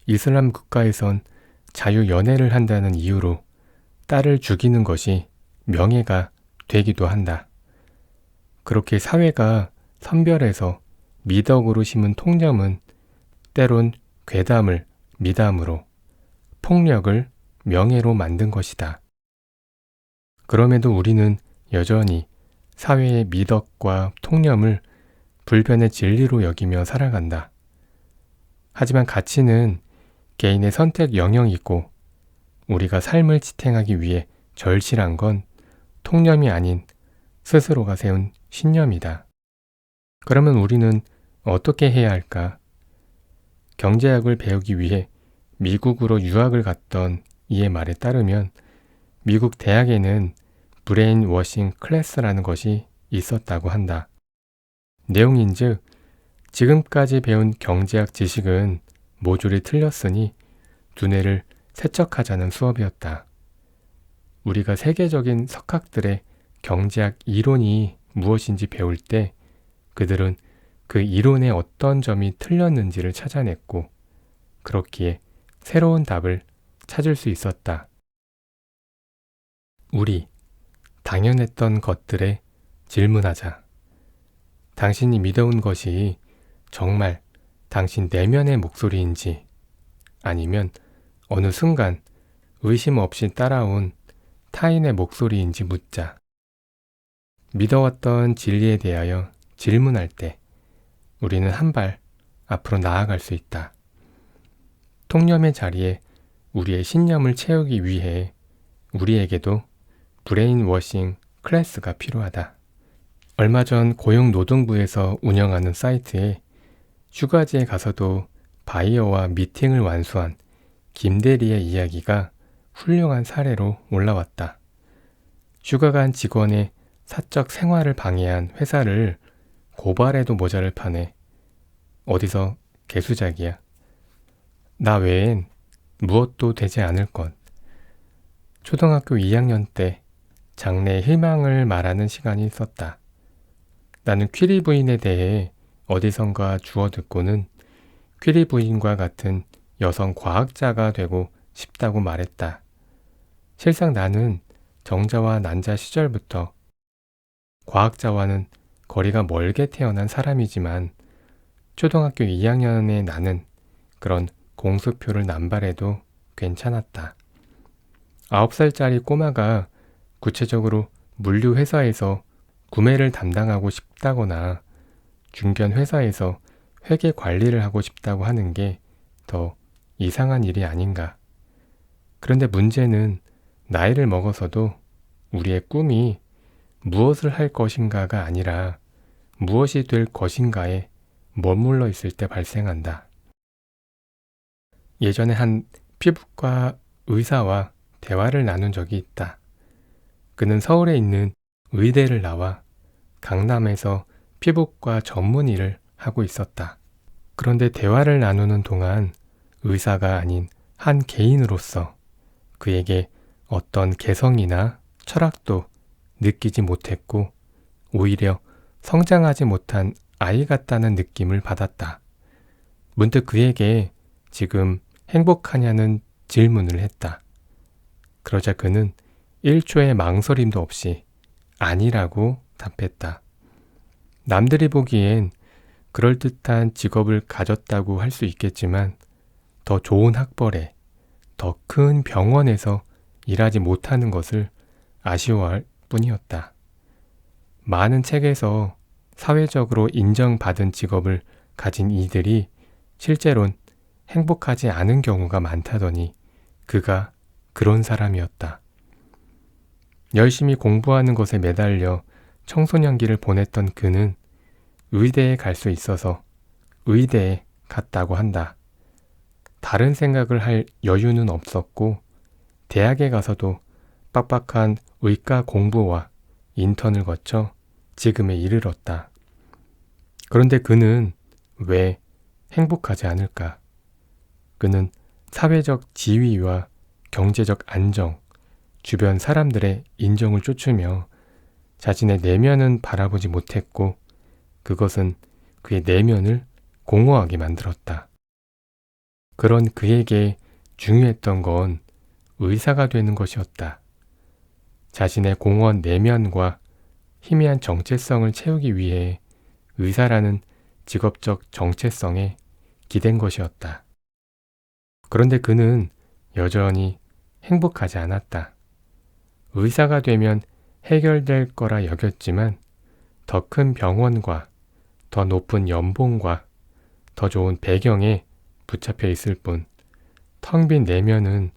이슬람 국가에선 자유연애를 한다는 이유로 딸을 죽이는 것이 명예가 되기도 한다. 그렇게 사회가 선별해서 미덕으로 심은 통념은 때론 괴담을 미담으로, 폭력을 명예로 만든 것이다. 그럼에도 우리는 여전히 사회의 미덕과 통념을 불변의 진리로 여기며 살아간다. 하지만 가치는 개인의 선택 영역이고 우리가 삶을 지탱하기 위해 절실한 건 통념이 아닌 스스로가 세운 신념이다. 그러면 우리는 어떻게 해야 할까? 경제학을 배우기 위해 미국으로 유학을 갔던 이의 말에 따르면 미국 대학에는 브레인 워싱 클래스라는 것이 있었다고 한다. 내용인즉 지금까지 배운 경제학 지식은 모조리 틀렸으니 두뇌를 세척하자는 수업이었다. 우리가 세계적인 석학들의 경제학 이론이 무엇인지 배울 때 그들은 그 이론의 어떤 점이 틀렸는지를 찾아냈고 그렇기에 새로운 답을 찾을 수 있었다. 우리 당연했던 것들에 질문하자. 당신이 믿어온 것이 정말 당신 내면의 목소리인지 아니면 어느 순간 의심 없이 따라온 타인의 목소리인지 묻자. 믿어왔던 진리에 대하여 질문할 때 우리는 한 발 앞으로 나아갈 수 있다. 통념의 자리에 우리의 신념을 채우기 위해 우리에게도 브레인 워싱 클래스가 필요하다. 얼마 전 고용노동부에서 운영하는 사이트에 휴가지에 가서도 바이어와 미팅을 완수한 김대리의 이야기가 훌륭한 사례로 올라왔다. 휴가 간 직원의 사적 생활을 방해한 회사를 고발해도 모자를 파네. 어디서 개수작이야. 나 외엔 무엇도 되지 않을 것. 초등학교 2학년 때 장래의 희망을 말하는 시간이 있었다. 나는 퀴리 부인에 대해 어디선가 주워 듣고는 퀴리 부인과 같은 여성 과학자가 되고 싶다고 말했다. 실상 나는 정자와 난자 시절부터 과학자와는 거리가 멀게 태어난 사람이지만 초등학교 2학년의 나는 그런 공수표를 남발해도 괜찮았다. 9살짜리 꼬마가 구체적으로 물류회사에서 구매를 담당하고 싶다거나 중견 회사에서 회계 관리를 하고 싶다고 하는 게 더 이상한 일이 아닌가. 그런데 문제는 나이를 먹어서도 우리의 꿈이 무엇을 할 것인가가 아니라 무엇이 될 것인가에 머물러 있을 때 발생한다. 예전에 한 피부과 의사와 대화를 나눈 적이 있다. 그는 서울에 있는 의대를 나와 강남에서 피부과 전문 일을 하고 있었다. 그런데 대화를 나누는 동안 의사가 아닌 한 개인으로서 그에게 어떤 개성이나 철학도 느끼지 못했고 오히려 성장하지 못한 아이 같다는 느낌을 받았다. 문득 그에게 지금 행복하냐는 질문을 했다. 그러자 그는 1초의 망설임도 없이 아니라고 답했다. 남들이 보기엔 그럴듯한 직업을 가졌다고 할 수 있겠지만 더 좋은 학벌에 더 큰 병원에서 일하지 못하는 것을 아쉬워할 뿐이었다. 많은 책에서 사회적으로 인정받은 직업을 가진 이들이 실제론 행복하지 않은 경우가 많다더니 그가 그런 사람이었다. 열심히 공부하는 것에 매달려 청소년기를 보냈던 그는 의대에 갈 수 있어서 의대에 갔다고 한다. 다른 생각을 할 여유는 없었고 대학에 가서도 빡빡한 의과 공부와 인턴을 거쳐 지금에 이르렀다. 그런데 그는 왜 행복하지 않을까? 그는 사회적 지위와 경제적 안정, 주변 사람들의 인정을 쫓으며 자신의 내면은 바라보지 못했고 그것은 그의 내면을 공허하게 만들었다. 그런 그에게 중요했던 건 의사가 되는 것이었다. 자신의 공허한 내면과 희미한 정체성을 채우기 위해 의사라는 직업적 정체성에 기댄 것이었다. 그런데 그는 여전히 행복하지 않았다. 의사가 되면 해결될 거라 여겼지만 더 큰 병원과 더 높은 연봉과 더 좋은 배경에 붙잡혀 있을 뿐 텅 빈 내면은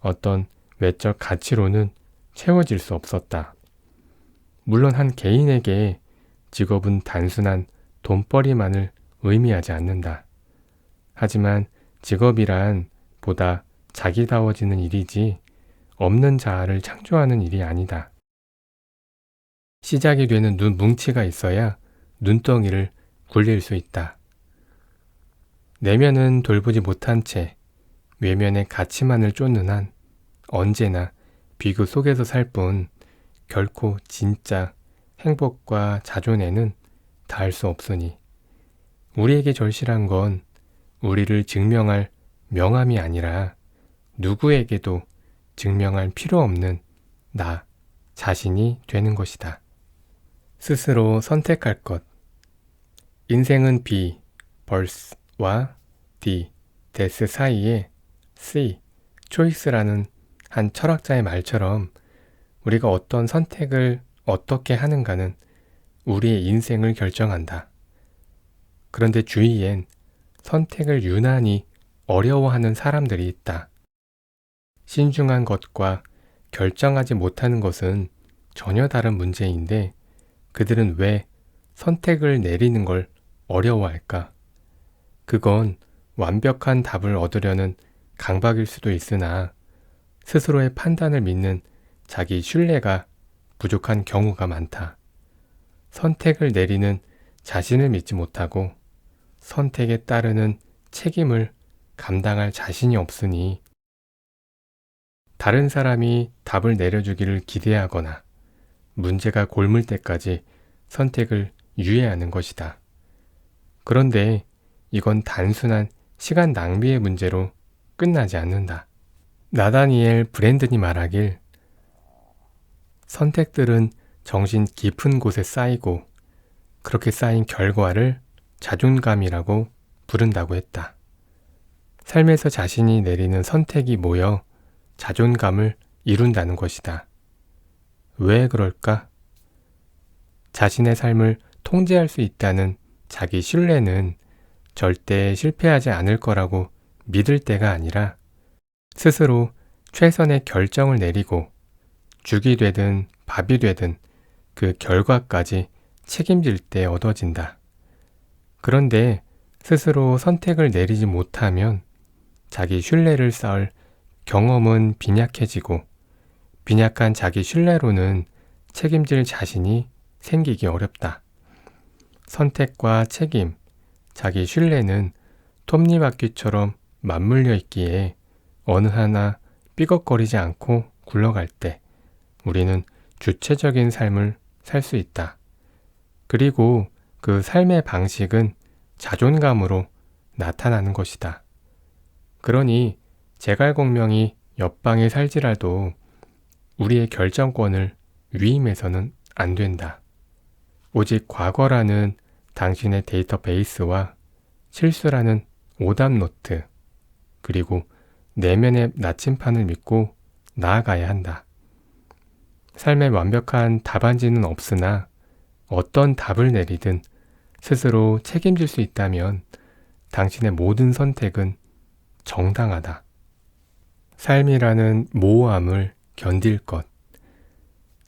어떤 외적 가치로는 채워질 수 없었다. 물론 한 개인에게 직업은 단순한 돈벌이만을 의미하지 않는다. 하지만 직업이란 보다 자기다워지는 일이지 없는 자아를 창조하는 일이 아니다. 시작이 되는 눈 뭉치가 있어야 눈덩이를 굴릴 수 있다. 내면은 돌보지 못한 채 외면의 가치만을 쫓는 한 언제나 비교 속에서 살 뿐 결코 진짜 행복과 자존에는 닿을 수 없으니 우리에게 절실한 건 우리를 증명할 명함이 아니라 누구에게도 증명할 필요 없는 나 자신이 되는 것이다. 스스로 선택할 것. 인생은 B, 벌스와 D, 데스 사이에 C, 초이스라는 한 철학자의 말처럼 우리가 어떤 선택을 어떻게 하는가는 우리의 인생을 결정한다. 그런데 주위엔 선택을 유난히 어려워하는 사람들이 있다. 신중한 것과 결정하지 못하는 것은 전혀 다른 문제인데 그들은 왜 선택을 내리는 걸 어려워할까? 그건 완벽한 답을 얻으려는 강박일 수도 있으나 스스로의 판단을 믿는 자기 신뢰가 부족한 경우가 많다. 선택을 내리는 자신을 믿지 못하고 선택에 따르는 책임을 감당할 자신이 없으니 다른 사람이 답을 내려주기를 기대하거나 문제가 골물 때까지 선택을 유예하는 것이다. 그런데 이건 단순한 시간 낭비의 문제로 끝나지 않는다. 나다니엘 브랜든이 말하길 선택들은 정신 깊은 곳에 쌓이고 그렇게 쌓인 결과를 자존감이라고 부른다고 했다. 삶에서 자신이 내리는 선택이 모여 자존감을 이룬다는 것이다. 왜 그럴까? 자신의 삶을 통제할 수 있다는 자기 신뢰는 절대 실패하지 않을 거라고 믿을 때가 아니라 스스로 최선의 결정을 내리고 죽이 되든 밥이 되든 그 결과까지 책임질 때 얻어진다. 그런데 스스로 선택을 내리지 못하면 자기 신뢰를 쌓을 경험은 빈약해지고 빈약한 자기 신뢰로는 책임질 자신이 생기기 어렵다. 선택과 책임, 자기 신뢰는 톱니바퀴처럼 맞물려 있기에 어느 하나 삐걱거리지 않고 굴러갈 때 우리는 주체적인 삶을 살 수 있다. 그리고 그 삶의 방식은 자존감으로 나타나는 것이다. 그러니 제갈공명이 옆방에 살지라도 우리의 결정권을 위임해서는 안 된다. 오직 과거라는 당신의 데이터베이스와 실수라는 오답노트, 그리고 내면의 나침판을 믿고 나아가야 한다. 삶에 완벽한 답안지는 없으나 어떤 답을 내리든 스스로 책임질 수 있다면 당신의 모든 선택은 정당하다. 삶이라는 모호함을 견딜 것.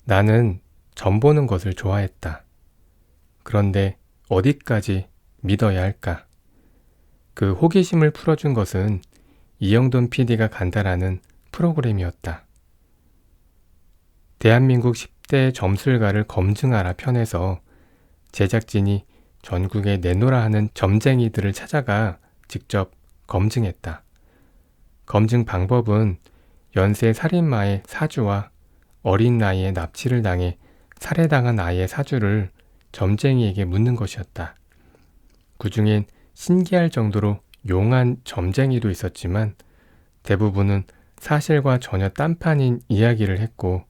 나는 점 보는 것을 좋아했다. 그런데 어디까지 믿어야 할까? 그 호기심을 풀어준 것은 이영돈 PD가 간다라는 프로그램이었다. 대한민국 10대 점술가를 검증하라 편에서 제작진이 전국에 내놓으라 하는 점쟁이들을 찾아가 직접 검증했다. 검증 방법은 연쇄 살인마의 사주와 어린 나이에 납치를 당해 살해당한 아이의 사주를 점쟁이에게 묻는 것이었다. 그중엔 신기할 정도로 용한 점쟁이도 있었지만 대부분은 사실과 전혀 딴판인 이야기를 했고,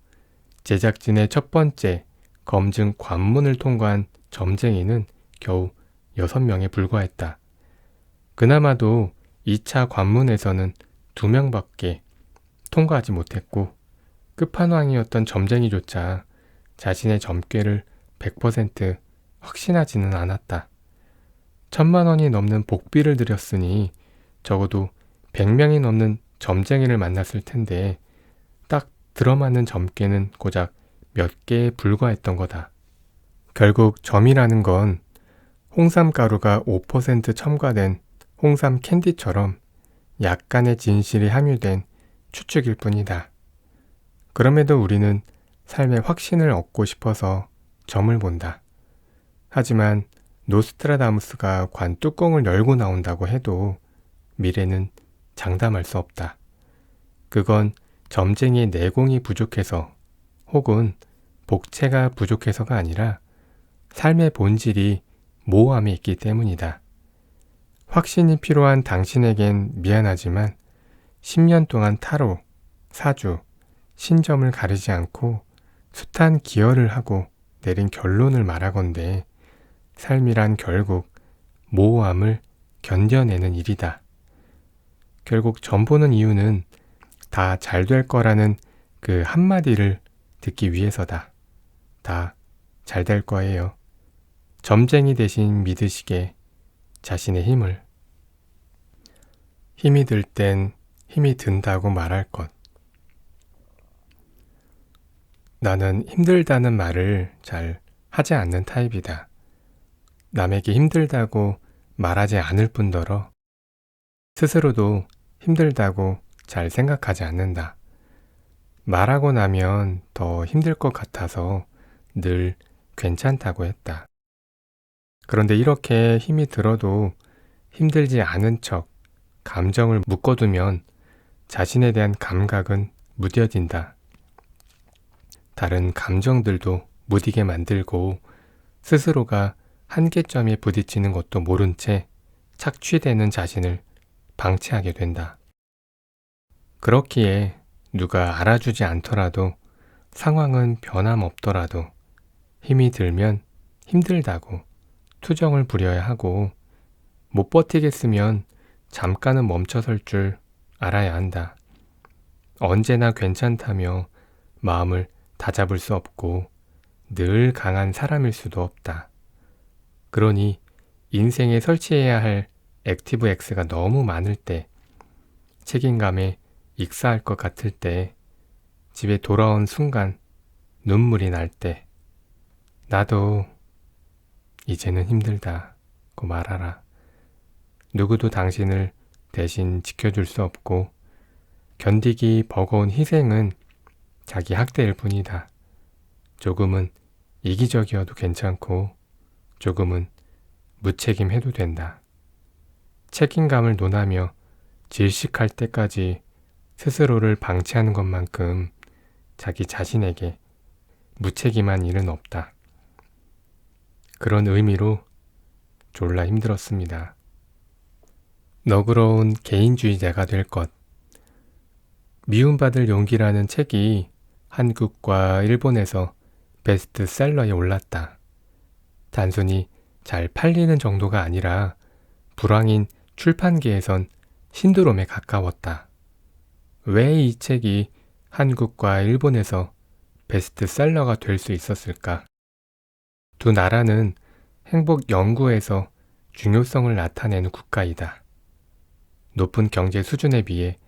제작진의 첫 번째 검증 관문을 통과한 점쟁이는 겨우 6명에 불과했다. 그나마도 2차 관문에서는 2명밖에 통과하지 못했고, 끝판왕이었던 점쟁이조차 자신의 점괘를 100% 확신하지는 않았다. 1,000만 원이 넘는 복비를 들였으니 적어도 100명이 넘는 점쟁이를 만났을 텐데 딱 들어맞는 점괘는 고작 몇 개에 불과했던 거다. 결국 점이라는 건 홍삼가루가 5% 첨가된 홍삼 캔디처럼 약간의 진실이 함유된 추측일 뿐이다. 그럼에도 우리는 삶의 확신을 얻고 싶어서 점을 본다. 하지만 노스트라다무스가 관 뚜껑을 열고 나온다고 해도 미래는 장담할 수 없다. 그건 점쟁이의 내공이 부족해서 혹은 복체가 부족해서가 아니라 삶의 본질이 모호함에 있기 때문이다. 확신이 필요한 당신에겐 미안하지만 10년 동안 타로, 사주, 신점을 가리지 않고 숱한 기여를 하고 내린 결론을 말하건대 삶이란 결국 모호함을 견뎌내는 일이다. 결국 점 보는 이유는 다 잘 될 거라는 그 한마디를 듣기 위해서다. 다 잘 될 거예요. 점쟁이 대신 믿으시게 자신의 힘을. 힘이 들 땐 힘이 든다고 말할 것. 나는 힘들다는 말을 잘 하지 않는 타입이다. 남에게 힘들다고 말하지 않을 뿐더러 스스로도 힘들다고 잘 생각하지 않는다. 말하고 나면 더 힘들 것 같아서 늘 괜찮다고 했다. 그런데 이렇게 힘이 들어도 힘들지 않은 척 감정을 묶어두면 자신에 대한 감각은 무뎌진다. 다른 감정들도 무디게 만들고 스스로가 한계점에 부딪히는 것도 모른 채 착취되는 자신을 방치하게 된다. 그렇기에 누가 알아주지 않더라도 상황은 변함없더라도 힘이 들면 힘들다고 투정을 부려야 하고 못 버티겠으면 잠깐은 멈춰설 줄 알아야 한다. 언제나 괜찮다며 마음을 다잡을 수 없고 늘 강한 사람일 수도 없다. 그러니 인생에 설치해야 할 액티브 X가 너무 많을 때, 책임감에 익사할 것 같을 때, 집에 돌아온 순간 눈물이 날 때, 나도 이제는 힘들다고 말하라. 누구도 당신을 대신 지켜줄 수 없고 견디기 버거운 희생은 자기 학대일 뿐이다. 조금은 이기적이어도 괜찮고 조금은 무책임해도 된다. 책임감을 논하며 질식할 때까지 스스로를 방치하는 것만큼 자기 자신에게 무책임한 일은 없다. 그런 의미로 졸라 힘들었습니다. 너그러운 개인주의자가 될 것. 미움받을 용기라는 책이 한국과 일본에서 베스트셀러에 올랐다. 단순히 잘 팔리는 정도가 아니라 불황인 출판계에선 신드롬에 가까웠다. 왜 이 책이 한국과 일본에서 베스트셀러가 될 수 있었을까? 두 나라는 행복 연구에서 중요성을 나타내는 국가이다. 높은 경제 수준에 비해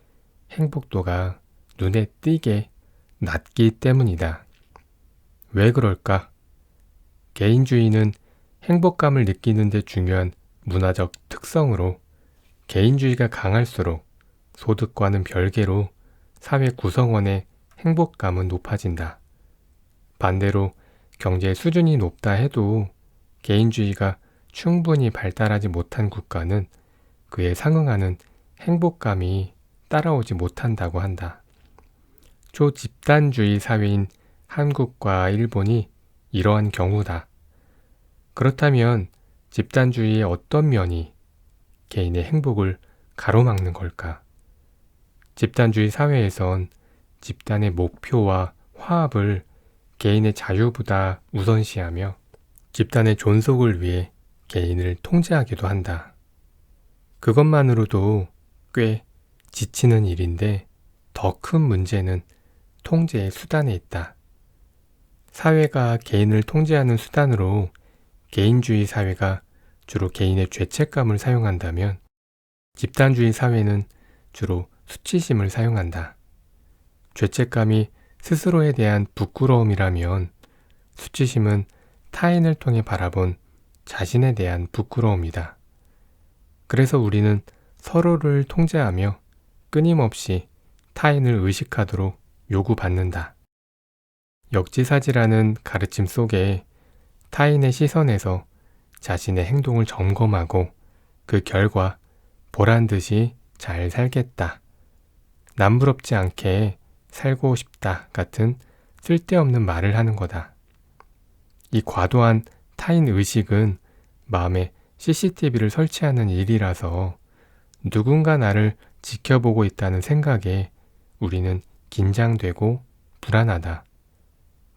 행복도가 눈에 띄게 낮기 때문이다. 왜 그럴까? 개인주의는 행복감을 느끼는 데 중요한 문화적 특성으로 개인주의가 강할수록 소득과는 별개로 사회 구성원의 행복감은 높아진다. 반대로 경제 수준이 높다 해도 개인주의가 충분히 발달하지 못한 국가는 그에 상응하는 행복감이 따라오지 못한다고 한다. 초집단주의 사회인 한국과 일본이 이러한 경우다. 그렇다면 집단주의의 어떤 면이 개인의 행복을 가로막는 걸까? 집단주의 사회에선 집단의 목표와 화합을 개인의 자유보다 우선시하며 집단의 존속을 위해 개인을 통제하기도 한다. 그것만으로도 꽤 지치는 일인데 더 큰 문제는 통제의 수단에 있다. 사회가 개인을 통제하는 수단으로 개인주의 사회가 주로 개인의 죄책감을 사용한다면 집단주의 사회는 주로 수치심을 사용한다. 죄책감이 스스로에 대한 부끄러움이라면 수치심은 타인을 통해 바라본 자신에 대한 부끄러움이다. 그래서 우리는 서로를 통제하며 끊임없이 타인을 의식하도록 요구받는다. 역지사지라는 가르침 속에 타인의 시선에서 자신의 행동을 점검하고 그 결과 보란듯이 잘 살겠다. 남부럽지 않게 살고 싶다 같은 쓸데없는 말을 하는 거다. 이 과도한 타인 의식은 마음에 CCTV를 설치하는 일이라서 누군가 나를 지켜보고 있다는 생각에 우리는 긴장되고 불안하다.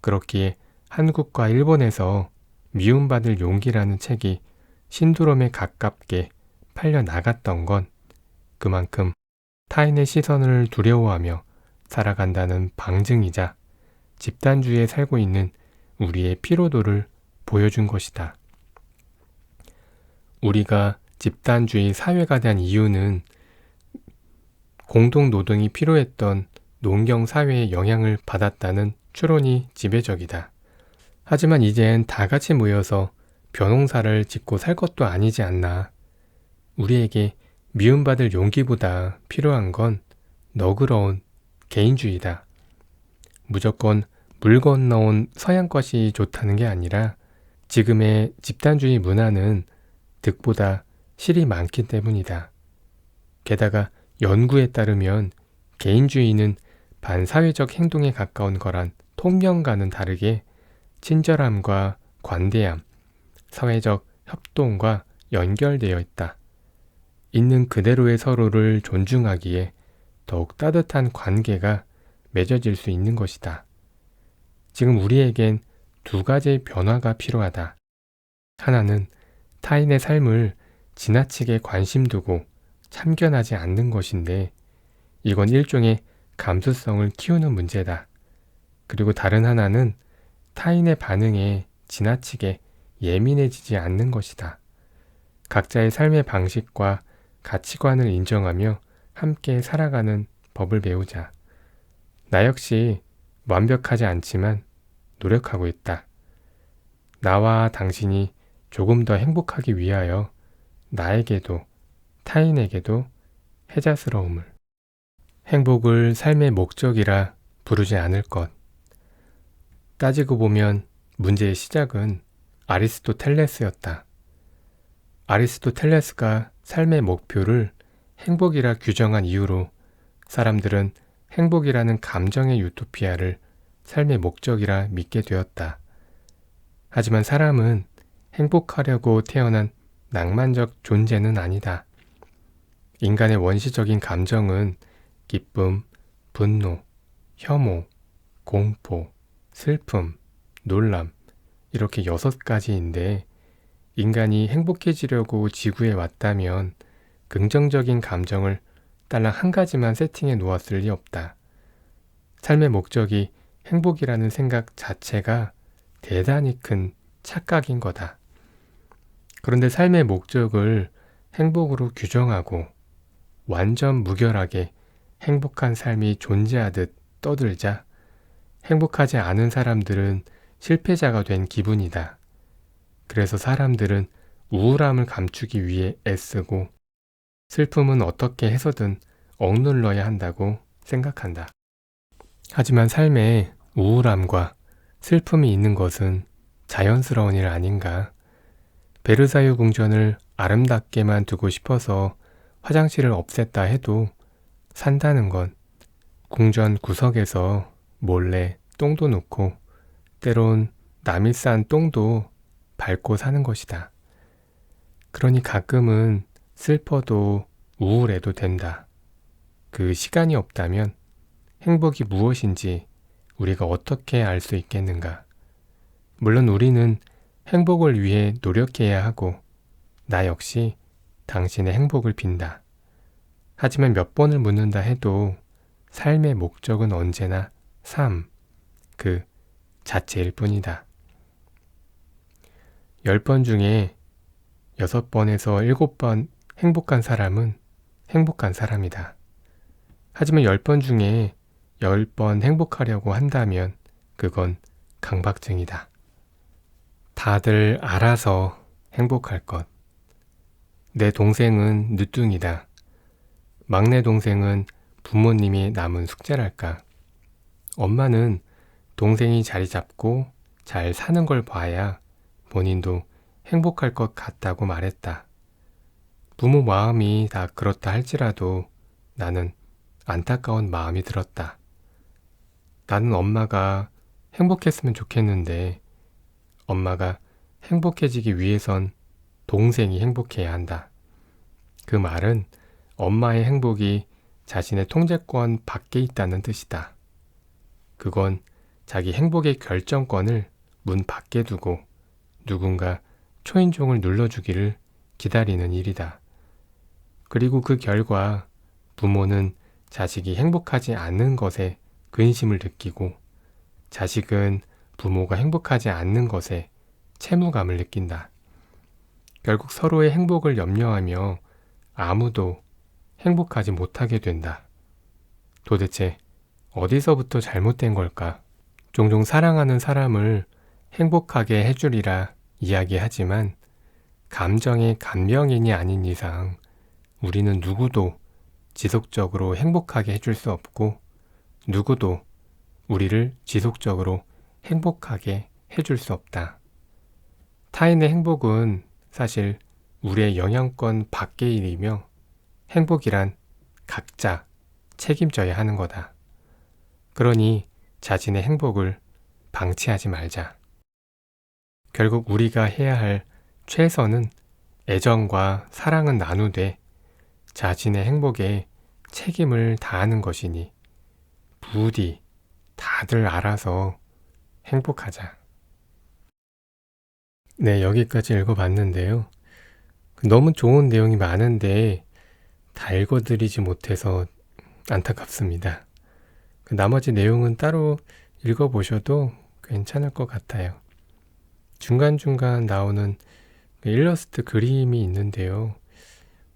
그렇기에 한국과 일본에서 미움받을 용기라는 책이 신드롬에 가깝게 팔려 나갔던 건 그만큼 타인의 시선을 두려워하며 살아간다는 방증이자 집단주의에 살고 있는 우리의 피로도를 보여준 것이다. 우리가 집단주의 사회가 된 이유는 공동노동이 필요했던 농경사회의 영향을 받았다는 추론이 지배적이다. 하지만 이젠 다 같이 모여서 벼농사를 짓고 살 것도 아니지 않나. 우리에게 미움받을 용기보다 필요한 건 너그러운 개인주의다. 무조건 물 건너온 서양 것이 좋다는 게 아니라 지금의 집단주의 문화는 득보다 실이 많기 때문이다. 게다가 연구에 따르면 개인주의는 반사회적 행동에 가까운 거란 통념과는 다르게 친절함과 관대함, 사회적 협동과 연결되어 있다. 있는 그대로의 서로를 존중하기에 더욱 따뜻한 관계가 맺어질 수 있는 것이다. 지금 우리에겐 두 가지의 변화가 필요하다. 하나는 타인의 삶을 지나치게 관심 두고 참견하지 않는 것인데 이건 일종의 감수성을 키우는 문제다. 그리고 다른 하나는 타인의 반응에 지나치게 예민해지지 않는 것이다. 각자의 삶의 방식과 가치관을 인정하며 함께 살아가는 법을 배우자. 나 역시 완벽하지 않지만 노력하고 있다. 나와 당신이 조금 더 행복하기 위하여 나에게도 타인에게도 해자스러움을, 행복을 삶의 목적이라 부르지 않을 것. 따지고 보면 문제의 시작은 아리스토텔레스였다. 아리스토텔레스가 삶의 목표를 행복이라 규정한 이후로 사람들은 행복이라는 감정의 유토피아를 삶의 목적이라 믿게 되었다. 하지만 사람은 행복하려고 태어난 낭만적 존재는 아니다. 인간의 원시적인 감정은 기쁨, 분노, 혐오, 공포, 슬픔, 놀람 이렇게 6가지인데 인간이 행복해지려고 지구에 왔다면 긍정적인 감정을 딸랑 한 가지만 세팅해 놓았을 리 없다. 삶의 목적이 행복이라는 생각 자체가 대단히 큰 착각인 거다. 그런데 삶의 목적을 행복으로 규정하고 완전 무결하게 행복한 삶이 존재하듯 떠들자 행복하지 않은 사람들은 실패자가 된 기분이다. 그래서 사람들은 우울함을 감추기 위해 애쓰고 슬픔은 어떻게 해서든 억눌러야 한다고 생각한다. 하지만 삶에 우울함과 슬픔이 있는 것은 자연스러운 일 아닌가? 베르사유 궁전을 아름답게만 두고 싶어서 화장실을 없앴다 해도 산다는 건 궁전 구석에서 몰래 똥도 놓고 때론 남이 싼 똥도 밟고 사는 것이다. 그러니 가끔은 슬퍼도 우울해도 된다. 그 시간이 없다면 행복이 무엇인지 우리가 어떻게 알 수 있겠는가? 물론 우리는 행복을 위해 노력해야 하고 나 역시 당신의 행복을 빈다. 하지만 몇 번을 묻는다 해도 삶의 목적은 언제나 삶, 그 자체일 뿐이다. 10번 중에 6번에서 7번 행복한 사람은 행복한 사람이다. 하지만 10번 중에 10번 행복하려고 한다면 그건 강박증이다. 다들 알아서 행복할 것. 내 동생은 늦둥이다. 막내 동생은 부모님이 남은 숙제랄까. 엄마는 동생이 자리 잡고 잘 사는 걸 봐야 본인도 행복할 것 같다고 말했다. 부모 마음이 다 그렇다 할지라도 나는 안타까운 마음이 들었다. 나는 엄마가 행복했으면 좋겠는데 엄마가 행복해지기 위해선 동생이 행복해야 한다. 그 말은 엄마의 행복이 자신의 통제권 밖에 있다는 뜻이다. 그건 자기 행복의 결정권을 문 밖에 두고 누군가 초인종을 눌러주기를 기다리는 일이다. 그리고 그 결과 부모는 자식이 행복하지 않는 것에 근심을 느끼고 자식은 부모가 행복하지 않는 것에 채무감을 느낀다. 결국 서로의 행복을 염려하며 아무도 행복하지 못하게 된다. 도대체 어디서부터 잘못된 걸까? 종종 사랑하는 사람을 행복하게 해주리라 이야기하지만 감정의 간병인이 아닌 이상 우리는 누구도 지속적으로 행복하게 해줄 수 없고 누구도 우리를 지속적으로 행복하게 해줄 수 없다. 타인의 행복은 사실 우리의 영향권 밖의 일이며 행복이란 각자 책임져야 하는 거다. 그러니 자신의 행복을 방치하지 말자. 결국 우리가 해야 할 최선은 애정과 사랑은 나누되 자신의 행복에 책임을 다하는 것이니 부디 다들 알아서 행복하자. 네, 여기까지 읽어봤는데요. 너무 좋은 내용이 많은데 다 읽어드리지 못해서 안타깝습니다. 나머지 내용은 따로 읽어보셔도 괜찮을 것 같아요. 중간중간 나오는 일러스트 그림이 있는데요.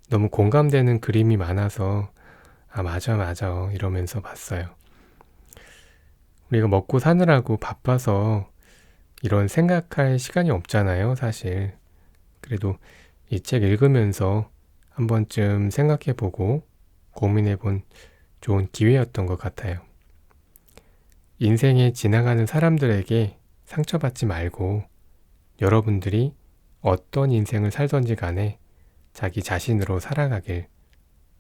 너무 공감되는 그림이 많아서 맞아 이러면서 봤어요. 우리가 먹고 사느라고 바빠서 이런 생각할 시간이 없잖아요, 사실. 그래도 이 책 읽으면서 한 번쯤 생각해보고 고민해본 좋은 기회였던 것 같아요. 인생에 지나가는 사람들에게 상처받지 말고 여러분들이 어떤 인생을 살던지 간에 자기 자신으로 살아가길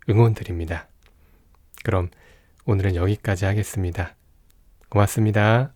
응원드립니다. 그럼 오늘은 여기까지 하겠습니다. 고맙습니다.